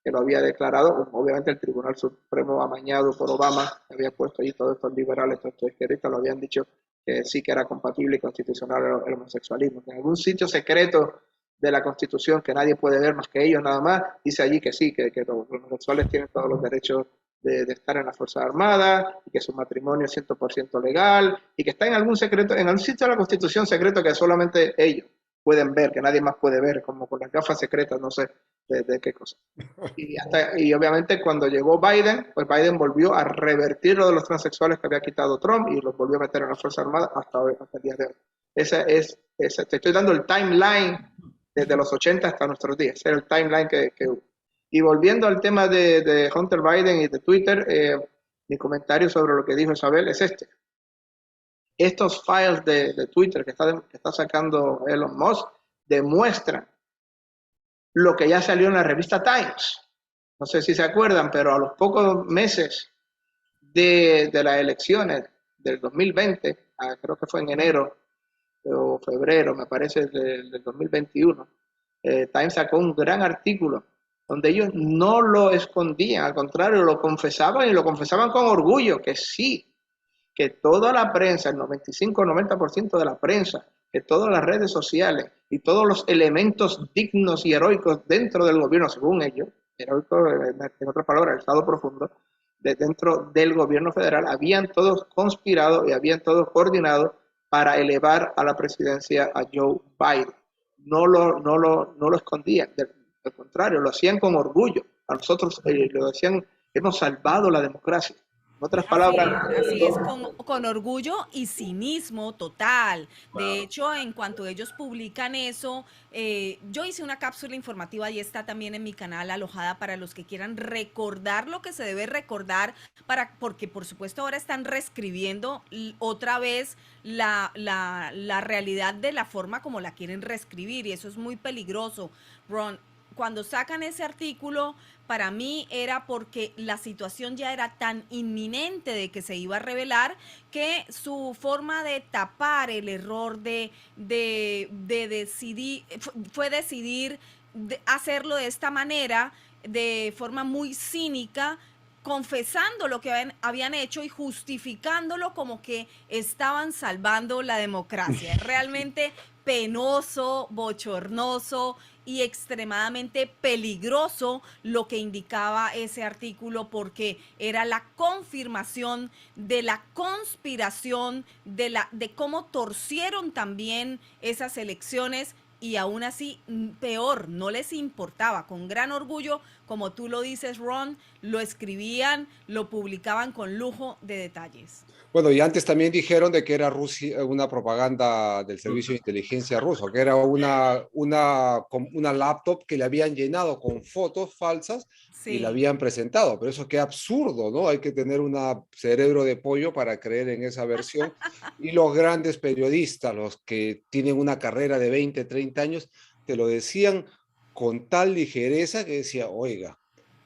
que lo había declarado. Obviamente el Tribunal Supremo amañado por Obama había puesto ahí todos estos liberales, todos estos izquierdistas, lo habían dicho que sí que era compatible y constitucional el homosexualismo. En algún sitio secreto de la Constitución que nadie puede ver más que ellos nada más, dice allí que sí, que los homosexuales tienen todos los derechos de estar en las Fuerzas Armadas, y que su matrimonio es 100% legal, y que está en algún secreto, en algún sitio de la Constitución secreto que solamente ellos pueden ver, que nadie más puede ver, como con las gafas secretas, no sé de qué cosa. Y obviamente cuando llegó Biden, pues Biden volvió a revertir lo de los transexuales que había quitado Trump y los volvió a meter en las Fuerzas Armadas hasta hoy, hasta el día de hoy. Te estoy dando el timeline desde los 80 hasta nuestros días, ese era el timeline que hubo. Y volviendo al tema de Hunter Biden y de Twitter, mi comentario sobre lo que dijo Isabel es este. Estos files de Twitter que está sacando Elon Musk demuestran lo que ya salió en la revista Times. No sé si se acuerdan, pero a los pocos meses de las elecciones del 2020, creo que fue en enero o febrero, me parece, del 2021, Times sacó un gran artículo donde ellos no lo escondían, al contrario, lo confesaban y lo confesaban con orgullo, que sí, que toda la prensa, el 95-90% de la prensa, que todas las redes sociales y todos los elementos dignos y heroicos dentro del gobierno, según ellos, heroicos, en otras palabras, el Estado profundo, dentro del gobierno federal, habían todos conspirado y habían todos coordinado para elevar a la presidencia a Joe Biden. No lo escondían, al contrario, lo hacían con orgullo. A nosotros lo decían, hemos salvado la democracia. En otras palabras, Así es, con orgullo y cinismo total. De hecho, en cuanto ellos publican eso, yo hice una cápsula informativa y está también en mi canal alojada para los que quieran recordar lo que se debe recordar, porque por supuesto ahora están reescribiendo otra vez la realidad de la forma como la quieren reescribir y eso es muy peligroso. Ron, cuando sacan ese artículo, para mí era porque la situación ya era tan inminente de que se iba a revelar que su forma de tapar el error de decidir, fue decidir hacerlo de esta manera, de forma muy cínica, confesando lo que habían hecho y justificándolo como que estaban salvando la democracia. Realmente penoso, bochornoso y extremadamente peligroso lo que indicaba ese artículo porque era la confirmación de la conspiración, de cómo torcieron también esas elecciones y aún así, peor, no les importaba. Con gran orgullo, como tú lo dices, Ron, lo escribían, lo publicaban con lujo de detalles. Bueno, y antes también dijeron de que era Rusia, una propaganda del servicio de inteligencia ruso, que era una laptop que le habían llenado con fotos falsas y la habían presentado. Pero eso qué absurdo, ¿no? Hay que tener un cerebro de pollo para creer en esa versión. Y los grandes periodistas, los que tienen una carrera de 20, 30 años, te lo decían con tal ligereza que decía, oiga,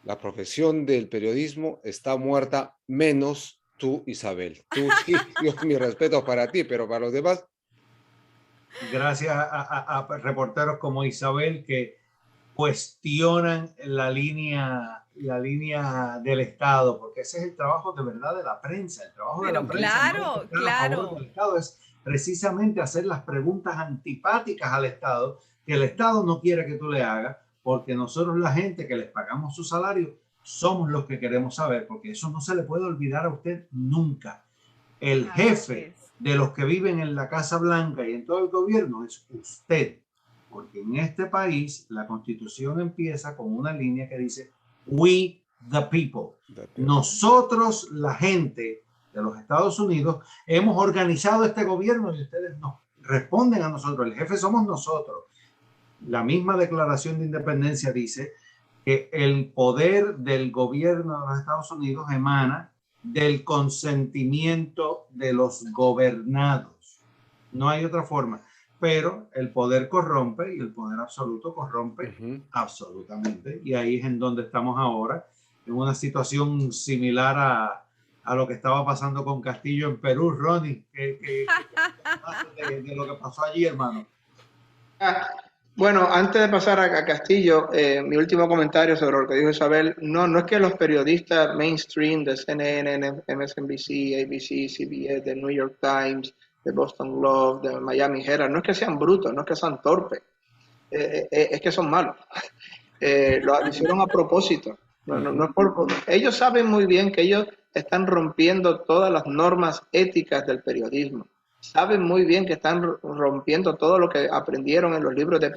la profesión del periodismo está muerta menos tú, Isabel. Tú sí, yo, mi respeto para ti, pero para los demás. Gracias a reporteros como Isabel que cuestionan la línea del Estado, porque ese es el trabajo de verdad de la prensa. El trabajo de la prensa no es a favor del Estado, es precisamente hacer las preguntas antipáticas al Estado, que el Estado no quiere que tú le hagas, porque nosotros la gente que les pagamos su salario somos los que queremos saber, porque eso no se le puede olvidar a usted nunca. El jefe de los que viven en la Casa Blanca y en todo el gobierno es usted, porque en este país la Constitución empieza con una línea que dice we the people. Nosotros, la gente de los Estados Unidos, hemos organizado este gobierno y ustedes nos responden a nosotros. El jefe somos nosotros. La misma Declaración de Independencia dice que el poder del gobierno de los Estados Unidos emana del consentimiento de los gobernados. No hay otra forma. Pero el poder corrompe y el poder absoluto corrompe absolutamente. Y ahí es en donde estamos ahora, en una situación similar a lo que estaba pasando con Castillo en Perú. Ronnie, de lo que pasó allí, hermano. Bueno, antes de pasar a Castillo, mi último comentario sobre lo que dijo Isabel, no es que los periodistas mainstream de CNN, MSNBC, ABC, CBS, de New York Times, de Boston Globe, de Miami Herald, no es que sean brutos, no es que sean torpes, es que son malos. Lo hicieron a propósito. No es ellos saben muy bien que ellos están rompiendo todas las normas éticas del periodismo. Saben muy bien que están rompiendo todo lo que aprendieron en los libros de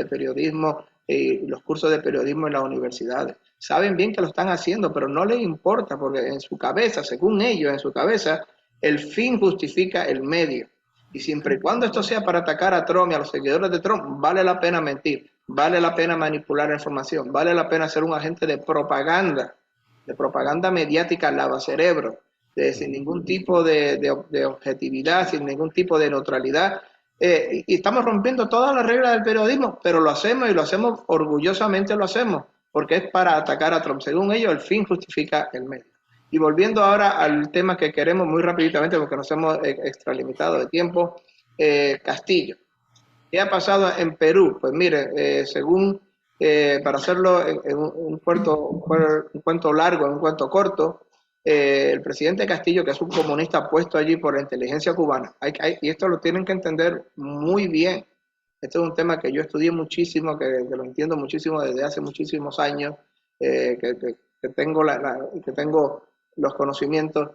periodismo y los cursos de periodismo en las universidades. Saben bien que lo están haciendo, pero no les importa, porque en su cabeza, según ellos, en su cabeza, el fin justifica el medio. Y siempre y cuando esto sea para atacar a Trump y a los seguidores de Trump, vale la pena mentir, vale la pena manipular la información, vale la pena ser un agente de propaganda mediática lavacerebro, sin ningún tipo de objetividad, sin ningún tipo de neutralidad. Y estamos rompiendo todas las reglas del periodismo, pero lo hacemos y lo hacemos orgullosamente, lo hacemos, porque es para atacar a Trump. Según ellos, el fin justifica el medio. Y volviendo ahora al tema que queremos muy rapiditamente, porque nos hemos extralimitado de tiempo, Castillo. ¿Qué ha pasado en Perú? Pues mire, según, para hacerlo en un cuento largo, en un cuento corto, el presidente Castillo, que es un comunista puesto allí por la inteligencia cubana, y esto lo tienen que entender muy bien. Este es un tema que yo estudié muchísimo, que lo entiendo muchísimo desde hace muchísimos años, que tengo los conocimientos.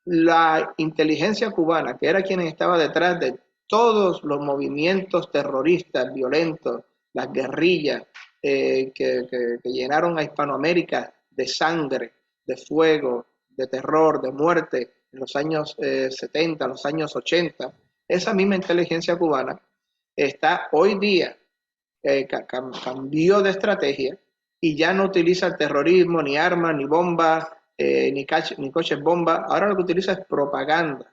La inteligencia cubana, que era quien estaba detrás de todos los movimientos terroristas violentos, las guerrillas que llenaron a Hispanoamérica de sangre, de fuego, de terror, de muerte en los años 70, los años 80, esa misma inteligencia cubana está hoy día, cambió de estrategia y ya no utiliza el terrorismo, ni armas, ni bombas, ni coches bomba. Ahora lo que utiliza es propaganda.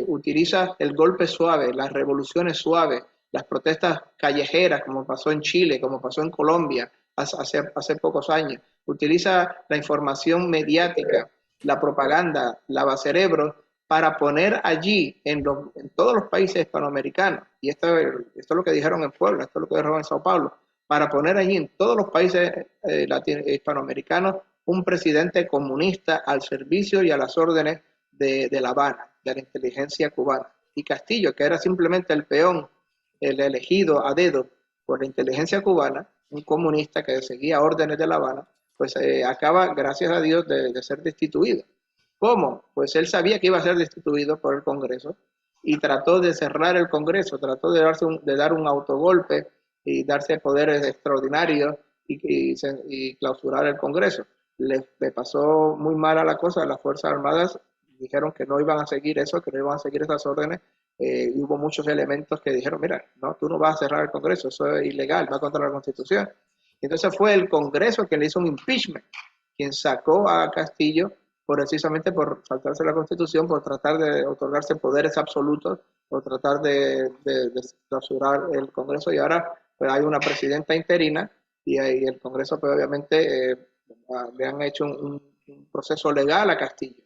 Utiliza el golpe suave, las revoluciones suaves, las protestas callejeras, como pasó en Chile, como pasó en Colombia hace pocos años. Utiliza la información mediática, la propaganda, lavacerebros, para poner allí en todos los países hispanoamericanos, y esto es lo que dijeron en Puebla, esto es lo que dijeron en Sao Paulo, para poner allí en todos los países hispanoamericanos un presidente comunista al servicio y a las órdenes de La Habana, de la inteligencia cubana. Y Castillo, que era simplemente el peón, el elegido a dedo por la inteligencia cubana, un comunista que seguía órdenes de La Habana, pues acaba, gracias a Dios, de ser destituido. ¿Cómo? Pues él sabía que iba a ser destituido por el Congreso y trató de cerrar el Congreso, trató de dar un autogolpe y darse poderes extraordinarios y clausurar el Congreso. Le pasó muy mal a la cosa, las Fuerzas Armadas dijeron que no iban a seguir eso, que no iban a seguir esas órdenes, y hubo muchos elementos que dijeron, mira, no, tú no vas a cerrar el Congreso, eso es ilegal, va contra la Constitución. Y entonces fue el Congreso quien le hizo un impeachment, quien sacó a Castillo precisamente por saltarse la Constitución, por tratar de otorgarse poderes absolutos, por tratar de clausurar el Congreso, y ahora pues, hay una presidenta interina y el Congreso pues obviamente le han hecho un proceso legal a Castillo.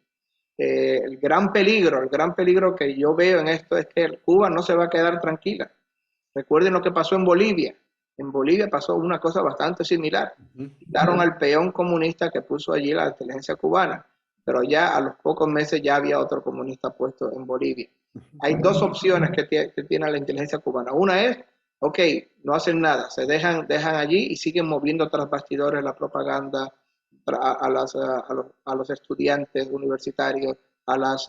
El gran peligro que yo veo en esto es que Cuba no se va a quedar tranquila. Recuerden lo que pasó en Bolivia. En Bolivia pasó una cosa bastante similar. Quitaron al peón comunista que puso allí la inteligencia cubana, pero ya a los pocos meses ya había otro comunista puesto en Bolivia. Hay dos opciones que tiene la inteligencia cubana. Una es, ok, no hacen nada, se dejan allí y siguen moviendo tras bastidores la propaganda a los estudiantes universitarios, a las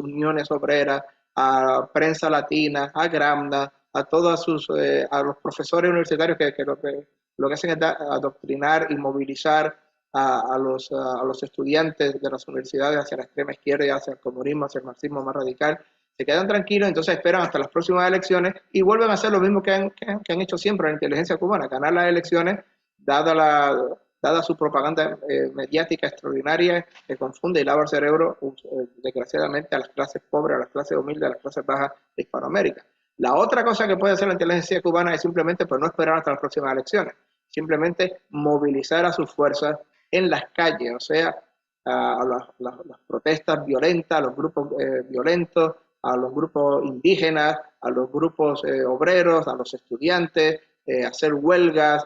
uniones obreras, a prensa latina, a Gramna, a todos a los profesores universitarios que lo que hacen es adoctrinar y movilizar a los estudiantes de las universidades hacia la extrema izquierda y hacia el comunismo, hacia el marxismo más radical. Se quedan tranquilos, entonces esperan hasta las próximas elecciones y vuelven a hacer lo mismo que han hecho siempre la inteligencia cubana, ganar las elecciones, dada su propaganda mediática extraordinaria que confunde y lava el cerebro, desgraciadamente, a las clases pobres, a las clases humildes, a las clases bajas de Hispanoamérica. La otra cosa que puede hacer la inteligencia cubana es simplemente pues, no esperar hasta las próximas elecciones. simplemente movilizar a sus fuerzas en las calles, o sea, a las protestas violentas, a los grupos violentos, a los grupos indígenas, a los grupos obreros, a los estudiantes, hacer huelgas,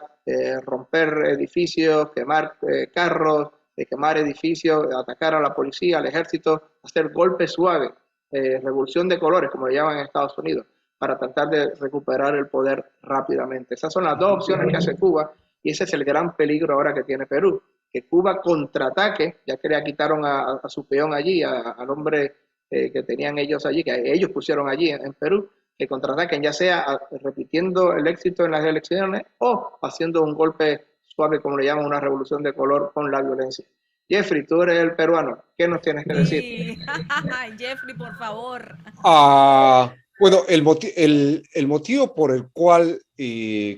romper edificios, quemar carros, quemar edificios, atacar a la policía, al ejército, hacer golpes suaves, revolución de colores, como le llaman en Estados Unidos, para tratar de recuperar el poder rápidamente. Esas son las dos opciones que hace Cuba y ese es el gran peligro ahora que tiene Perú, que Cuba contraataque, ya que le quitaron a su peón allí, al hombre que tenían ellos allí, que ellos pusieron allí en Perú, que contraataquen, ya sea repitiendo el éxito en las elecciones o haciendo un golpe suave, como le llaman, una revolución de color con la violencia. Jeffrey, tú eres el peruano, ¿qué nos tienes que decir? Sí. Jeffrey, por favor. Bueno, el motivo por el cual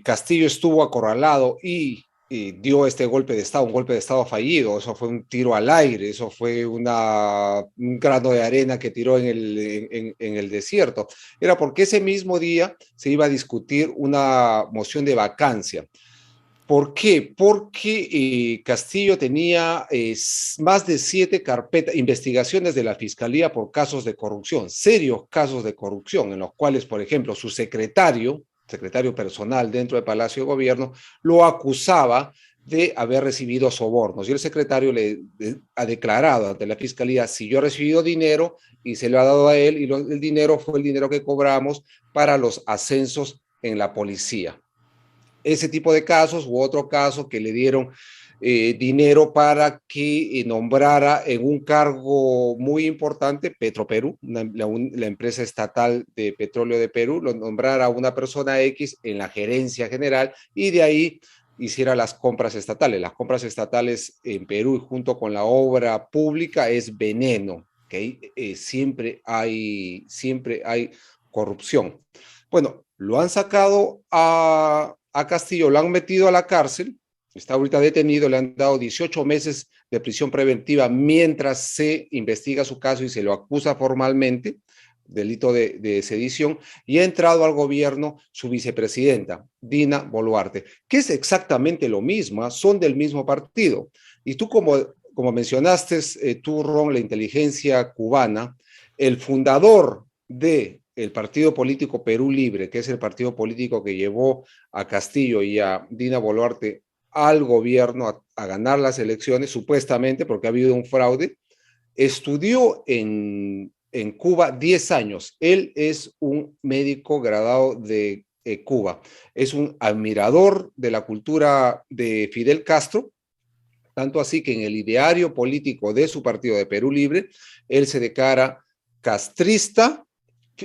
Castillo estuvo acorralado y dio este golpe de Estado, un golpe de Estado fallido, eso fue un tiro al aire, eso fue un grano de arena que tiró en el desierto, era porque ese mismo día se iba a discutir una moción de vacancia. ¿Por qué? Porque Castillo tenía más de 7 investigaciones de la Fiscalía por casos de corrupción, serios casos de corrupción, en los cuales, por ejemplo, su secretario personal dentro del Palacio de Gobierno, lo acusaba de haber recibido sobornos. Y el secretario ha declarado ante la Fiscalía: si yo he recibido dinero y se lo ha dado a él, y el dinero fue el dinero que cobramos para los ascensos en la policía. Ese tipo de casos, u otro caso que le dieron dinero para que nombrara en un cargo muy importante, Petroperú, la empresa estatal de petróleo de Perú, lo nombrara a una persona X en la gerencia general y de ahí hiciera las compras estatales. Las compras estatales en Perú junto con la obra pública es veneno, ¿okay? Siempre hay corrupción. Bueno, lo han sacado a Castillo, lo han metido a la cárcel, está ahorita detenido, le han dado 18 meses de prisión preventiva mientras se investiga su caso y se lo acusa formalmente, delito de sedición, y ha entrado al gobierno su vicepresidenta, Dina Boluarte, que es exactamente lo mismo, son del mismo partido. Y tú, como mencionaste, tú, Ron, la inteligencia cubana, el fundador del partido político Perú Libre, que es el partido político que llevó a Castillo y a Dina Boluarte al gobierno a ganar las elecciones, supuestamente porque ha habido un fraude, estudió en Cuba 10 años. Él es un médico graduado de Cuba, es un admirador de la cultura de Fidel Castro, tanto así que en el ideario político de su partido de Perú Libre, él se declara castrista,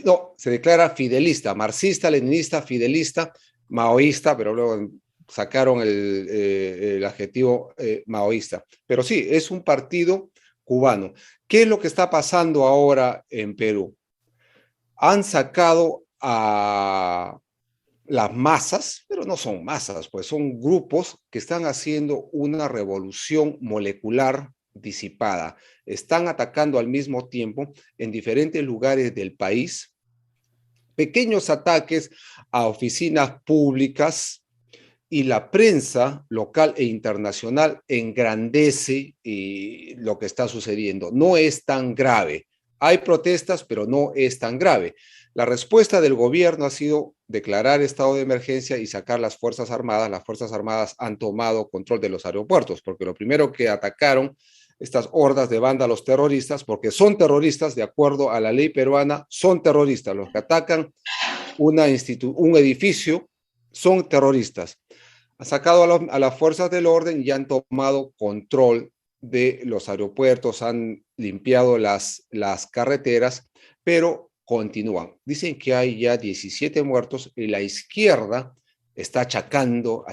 no, se declara fidelista, marxista, leninista, fidelista, maoísta, pero luego sacaron el adjetivo maoísta. Pero sí, es un partido cubano. ¿Qué es lo que está pasando ahora en Perú? Han sacado a las masas, pero no son masas, pues son grupos que están haciendo una revolución molecular disipada. Están atacando al mismo tiempo en diferentes lugares del país, pequeños ataques a oficinas públicas, y la prensa local e internacional engrandece lo que está sucediendo. No es tan grave. Hay protestas, pero no es tan grave. La respuesta del gobierno ha sido declarar estado de emergencia y sacar las Fuerzas Armadas. Las Fuerzas Armadas han tomado control de los aeropuertos, porque lo primero que atacaron estas hordas de vándalos terroristas, porque son terroristas, de acuerdo a la ley peruana, son terroristas. Los que atacan un edificio son terroristas. Han sacado a las fuerzas del orden y han tomado control de los aeropuertos, han limpiado las carreteras, pero continúan. Dicen que hay ya 17 muertos y la izquierda está achacando,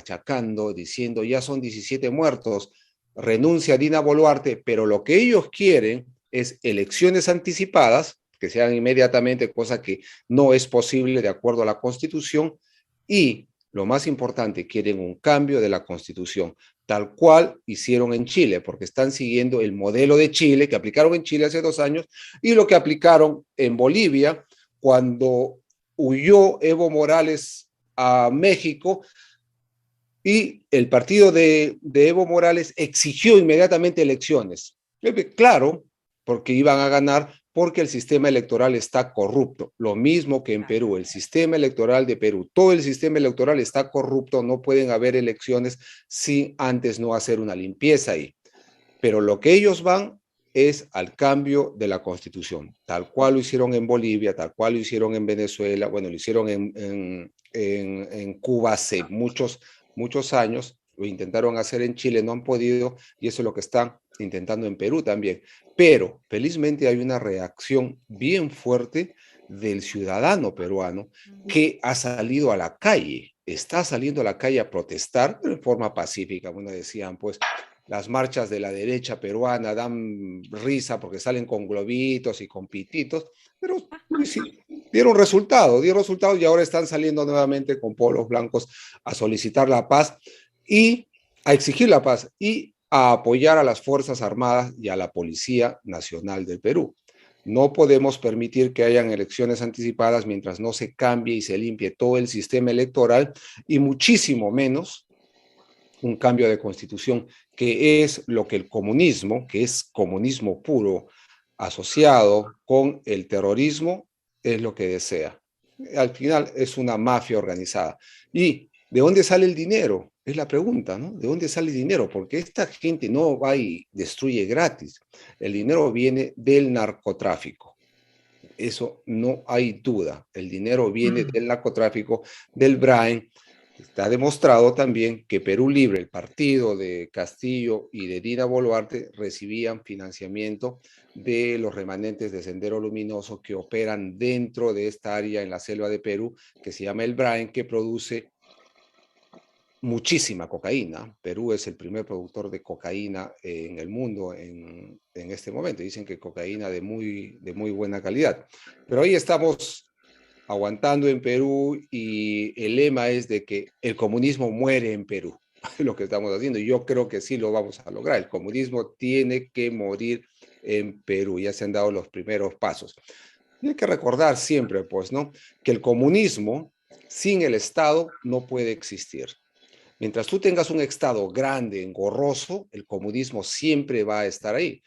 diciendo ya son 17 muertos, renuncia Dina Boluarte, pero lo que ellos quieren es elecciones anticipadas, que sean inmediatamente, cosa que no es posible de acuerdo a la Constitución, y lo más importante, quieren un cambio de la Constitución, tal cual hicieron en Chile, porque están siguiendo el modelo de Chile, que aplicaron en Chile hace 2 años, y lo que aplicaron en Bolivia cuando huyó Evo Morales a México Y el partido de Evo Morales exigió inmediatamente elecciones. Claro, porque iban a ganar, porque el sistema electoral está corrupto. Lo mismo que en Perú, el sistema electoral de Perú, todo el sistema electoral está corrupto, no pueden haber elecciones sin antes no hacer una limpieza ahí. Pero lo que ellos van es al cambio de la constitución, tal cual lo hicieron en Bolivia, tal cual lo hicieron en Venezuela, bueno, lo hicieron en Cuba hace muchos años, lo intentaron hacer en Chile, no han podido, y eso es lo que están intentando en Perú también. Pero felizmente hay una reacción bien fuerte del ciudadano peruano que ha salido a la calle, está saliendo a la calle a protestar, pero en forma pacífica. Bueno, decían, pues, las marchas de la derecha peruana dan risa porque salen con globitos y con pititos, pero pues, sí, dieron resultados y ahora están saliendo nuevamente con polos blancos a solicitar la paz y a exigir la paz y a apoyar a las Fuerzas Armadas y a la Policía Nacional del Perú. No podemos permitir que hayan elecciones anticipadas mientras no se cambie y se limpie todo el sistema electoral y muchísimo menos un cambio de constitución, que es lo que el comunismo, que es comunismo puro, asociado con el terrorismo, es lo que desea. Al final es una mafia organizada. ¿Y de dónde sale el dinero? Es la pregunta, ¿no? ¿De dónde sale el dinero? Porque esta gente no va y destruye gratis. El dinero viene del narcotráfico. Eso no hay duda. El dinero viene del narcotráfico, del Brain. Está demostrado también que Perú Libre, el partido de Castillo y de Dina Boluarte, recibían financiamiento de los remanentes de Sendero Luminoso que operan dentro de esta área en la selva de Perú, que se llama el Brain, que produce muchísima cocaína. Perú es el primer productor de cocaína en el mundo en este momento. Dicen que cocaína de muy buena calidad. Pero ahí estamos aguantando en Perú y el lema es de que el comunismo muere en Perú, lo que estamos haciendo. Yo creo que sí lo vamos a lograr. El comunismo tiene que morir en Perú. Ya se han dado los primeros pasos. Y hay que recordar siempre, pues, ¿no? Que el comunismo sin el Estado no puede existir. Mientras tú tengas un Estado grande, engorroso, el comunismo siempre va a estar ahí.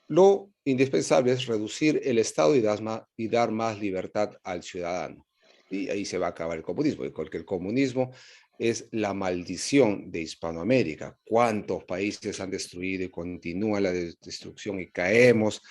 Lo indispensable es reducir el Estado y dar más libertad al ciudadano. Y ahí se va a acabar el comunismo, porque el comunismo es la maldición de Hispanoamérica. ¿Cuántos países han destruido y continúa la destrucción y caemos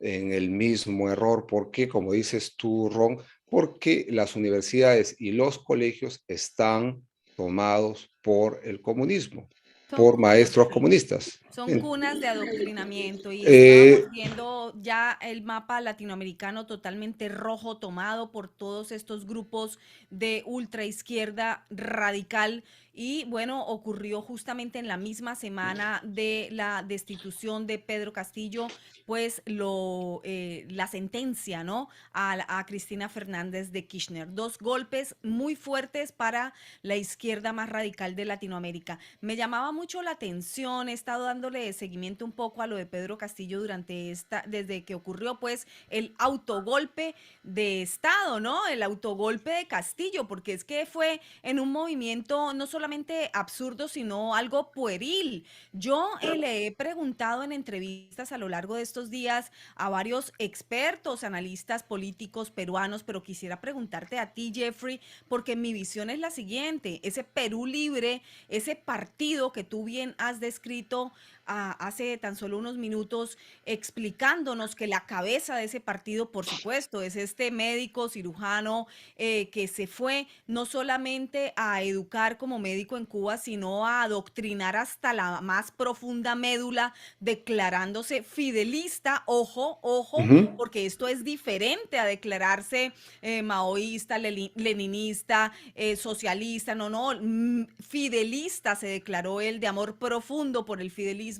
en el mismo error? ¿Por qué? Como dices tú, Ron, porque las universidades y los colegios están tomados por el comunismo, por maestros comunistas. Son cunas de adoctrinamiento y estábamos viendo ya el mapa latinoamericano totalmente rojo, tomado por todos estos grupos de ultraizquierda radical. Y bueno, ocurrió justamente en la misma semana de la destitución de Pedro Castillo, pues la sentencia, ¿no? A Cristina Fernández de Kirchner. Dos golpes muy fuertes para la izquierda más radical de Latinoamérica. Me llamaba mucho la atención, he estado dándole seguimiento un poco a lo de Pedro Castillo desde que ocurrió pues el autogolpe de Estado, ¿no? El autogolpe de Castillo, porque es que fue en un movimiento no solamente absurdo, sino algo pueril. Yo le he preguntado en entrevistas a lo largo de estos días a varios expertos, analistas políticos peruanos, pero quisiera preguntarte a ti, Jeffrey, porque mi visión es la siguiente: ese Perú Libre, ese partido que tú bien has descrito hace tan solo unos minutos, explicándonos que la cabeza de ese partido, por supuesto, es este médico cirujano que se fue no solamente a educar como médico en Cuba, sino a adoctrinar hasta la más profunda médula, declarándose fidelista, ojo, porque esto es diferente a declararse maoísta, leninista, socialista, no, fidelista se declaró él, de amor profundo por el fidelismo.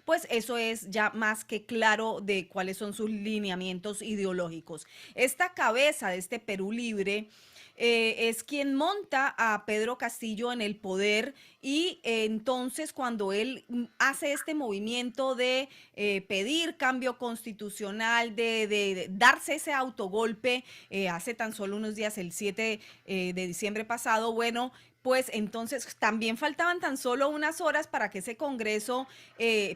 Pues eso es ya más que claro de cuáles son sus lineamientos ideológicos. Esta cabeza de este Perú Libre es quien monta a Pedro Castillo en el poder y entonces cuando él hace este movimiento de pedir cambio constitucional, de darse ese autogolpe hace tan solo unos días, el 7 de diciembre pasado, bueno, pues entonces también faltaban tan solo unas horas para que ese Congreso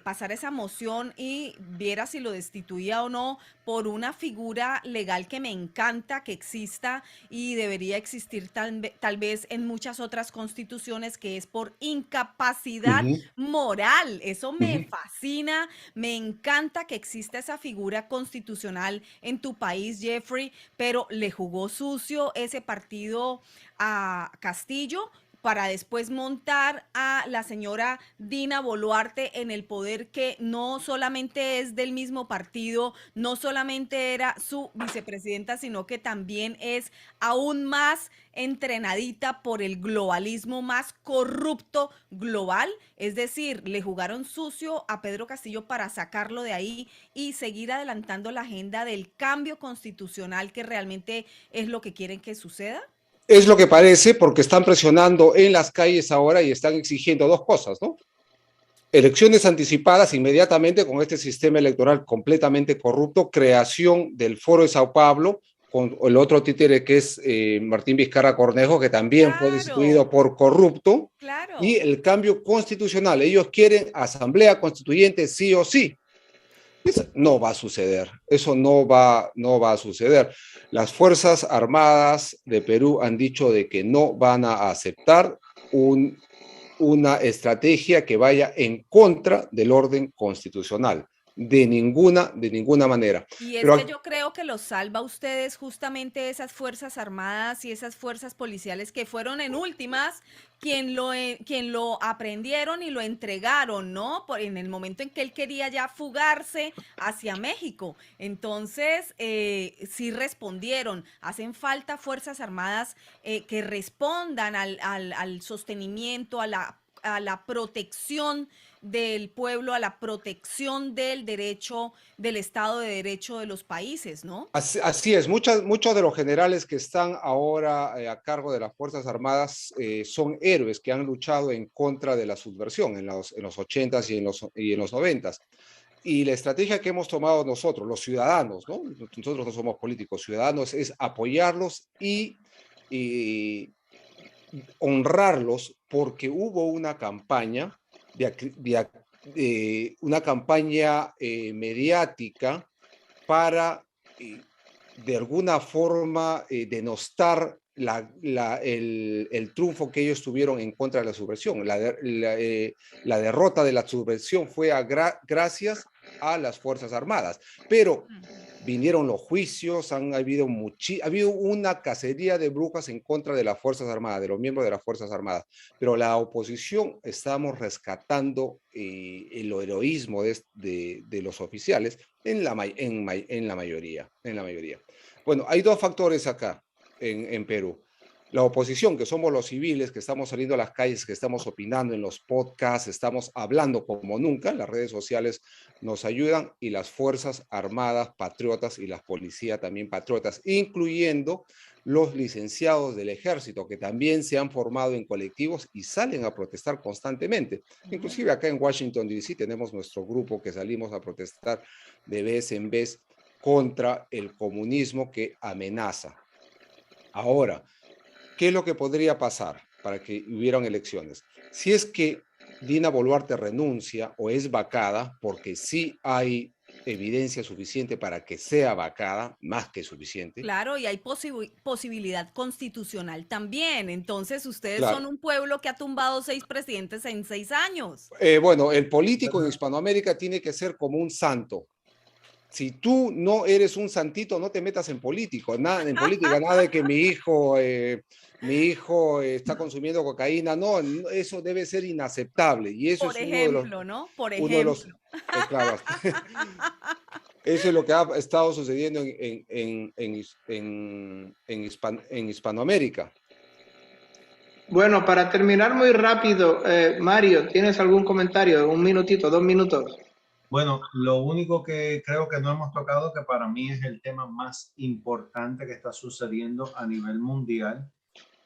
pasara esa moción y viera si lo destituía o no por una figura legal que me encanta que exista y debería existir tal vez en muchas otras constituciones, que es por incapacidad Ujú, moral. Eso me ujú. fascina, me encanta que exista esa figura constitucional en tu país, Jeffrey, pero le jugó sucio ese partido a Castillo para después montar a la señora Dina Boluarte en el poder, que no solamente es del mismo partido, no solamente era su vicepresidenta, sino que también es aún más entrenadita por el globalismo más corrupto global. Es decir, le jugaron sucio a Pedro Castillo para sacarlo de ahí y seguir adelantando la agenda del cambio constitucional, que realmente es lo que quieren que suceda. Es lo que parece, porque están presionando en las calles ahora y están exigiendo dos cosas, ¿no? Elecciones anticipadas inmediatamente con este sistema electoral completamente corrupto, creación del Foro de Sao Paulo, con el otro títere que es Martín Vizcarra Cornejo, que también fue Claro, destituido por corrupto, y claro. el cambio constitucional. Ellos quieren asamblea constituyente sí o sí. Eso no va a suceder, eso no va a suceder. Las Fuerzas Armadas de Perú han dicho de que no van a aceptar una estrategia que vaya en contra del orden constitucional, de ninguna manera. Y es que Pero yo creo que los salva a ustedes justamente esas fuerzas armadas y esas fuerzas policiales que fueron en últimas quien lo aprendieron y lo entregaron, ¿no? En el momento en que él quería ya fugarse hacia México. Entonces, sí respondieron. Hacen falta fuerzas armadas que respondan al sostenimiento, a la protección del pueblo, a la protección del derecho, del Estado de Derecho de los países, ¿no? así es, muchos de los generales que están ahora a cargo de las Fuerzas Armadas son héroes que han luchado en contra de la subversión en los 80s y en los 90s. Y la estrategia que hemos tomado nosotros, los ciudadanos, ¿no? Nosotros no somos políticos, ciudadanos, es apoyarlos y honrarlos, porque hubo una campaña una campaña mediática para de alguna forma denostar el triunfo que ellos tuvieron en contra de la subversión. La derrota de la subversión fue gracias a las Fuerzas Armadas, pero vinieron los juicios, ha habido una cacería de brujas en contra de las Fuerzas Armadas, de los miembros de las Fuerzas Armadas, pero la oposición estamos rescatando el heroísmo de los oficiales en la mayoría. Bueno, hay dos factores acá en Perú. La oposición, que somos los civiles, que estamos saliendo a las calles, que estamos opinando en los podcasts, estamos hablando como nunca, las redes sociales nos ayudan, y las Fuerzas Armadas patriotas y las policías también patriotas, incluyendo los licenciados del ejército, que también se han formado en colectivos y salen a protestar constantemente. Inclusive acá en Washington, D.C. tenemos nuestro grupo que salimos a protestar de vez en vez contra el comunismo que amenaza. Ahora, ¿qué es lo que podría pasar para que hubieran elecciones? Si es que Dina Boluarte renuncia o es vacada, porque sí hay evidencia suficiente para que sea vacada, más que suficiente. Claro, y hay posibilidad constitucional también. Entonces, ustedes son Claro. un pueblo que ha tumbado 6 presidentes en 6 años. Bueno, el político en Hispanoamérica tiene que ser como un santo. Si tú no eres un santito, no te metas en política, nada de que mi hijo está consumiendo cocaína, no, eso debe ser inaceptable. Y eso Por es ejemplo, ¿no? Por uno de los, ejemplo. claro, eso es lo que ha estado sucediendo en Hispanoamérica. Bueno, para terminar muy rápido, Mario, ¿tienes algún comentario? Un minutito, 2 minutos. Bueno, lo único que creo que no hemos tocado, que para mí es el tema más importante que está sucediendo a nivel mundial,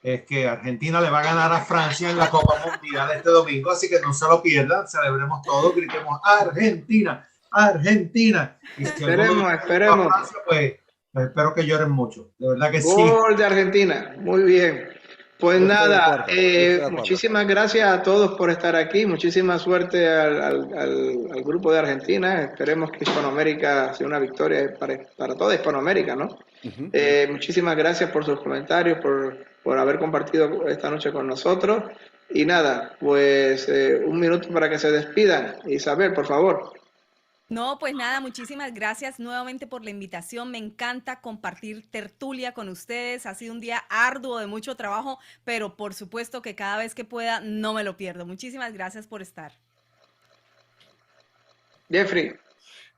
es que Argentina le va a ganar a Francia en la Copa Mundial este domingo, así que no se lo pierdan, celebremos todos, gritemos Argentina, Argentina. Y si Esperemos. Francia, pues espero que lloren mucho, de verdad que sí. Gol de Argentina, muy bien. Pues Yo estoy de nada, acuerdo, yo estoy de acuerdo. muchísimas gracias a todos por estar aquí, muchísima suerte al grupo de Argentina, esperemos que Hispanoamérica sea una victoria para toda Hispanoamérica, ¿no? Ujú. Muchísimas gracias por sus comentarios, por haber compartido esta noche con nosotros. Y nada, pues un minuto para que se despidan. Isabel, por favor. No, pues nada, muchísimas gracias nuevamente por la invitación. Me encanta compartir tertulia con ustedes. Ha sido un día arduo de mucho trabajo, pero por supuesto que cada vez que pueda no me lo pierdo. Muchísimas gracias por estar. Jeffrey.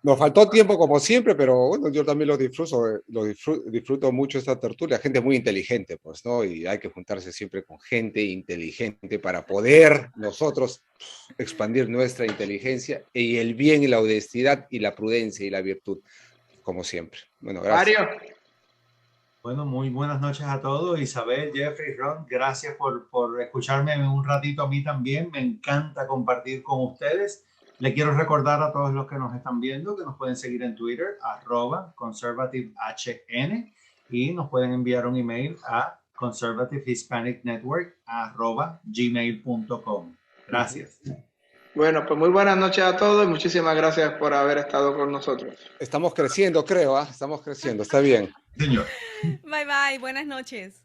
Nos faltó tiempo como siempre, pero bueno, yo también disfruto mucho esta tertulia. Gente muy inteligente, pues, ¿no? Y hay que juntarse siempre con gente inteligente para poder nosotros expandir nuestra inteligencia y el bien y la honestidad y la prudencia y la virtud, como siempre. Bueno, gracias. Mario. Bueno, muy buenas noches a todos. Isabel, Jeffrey, Ron, gracias por escucharme un ratito a mí también. Me encanta compartir con ustedes. Le quiero recordar a todos los que nos están viendo que nos pueden seguir en Twitter, @conservativehn, y nos pueden enviar un email a conservativehispanicnetwork@gmail.com. Gracias. Bueno, pues muy buenas noches a todos y muchísimas gracias por haber estado con nosotros. Estamos creciendo, creo, ¿eh? Estamos creciendo, está bien. Señor. Bye bye, buenas noches.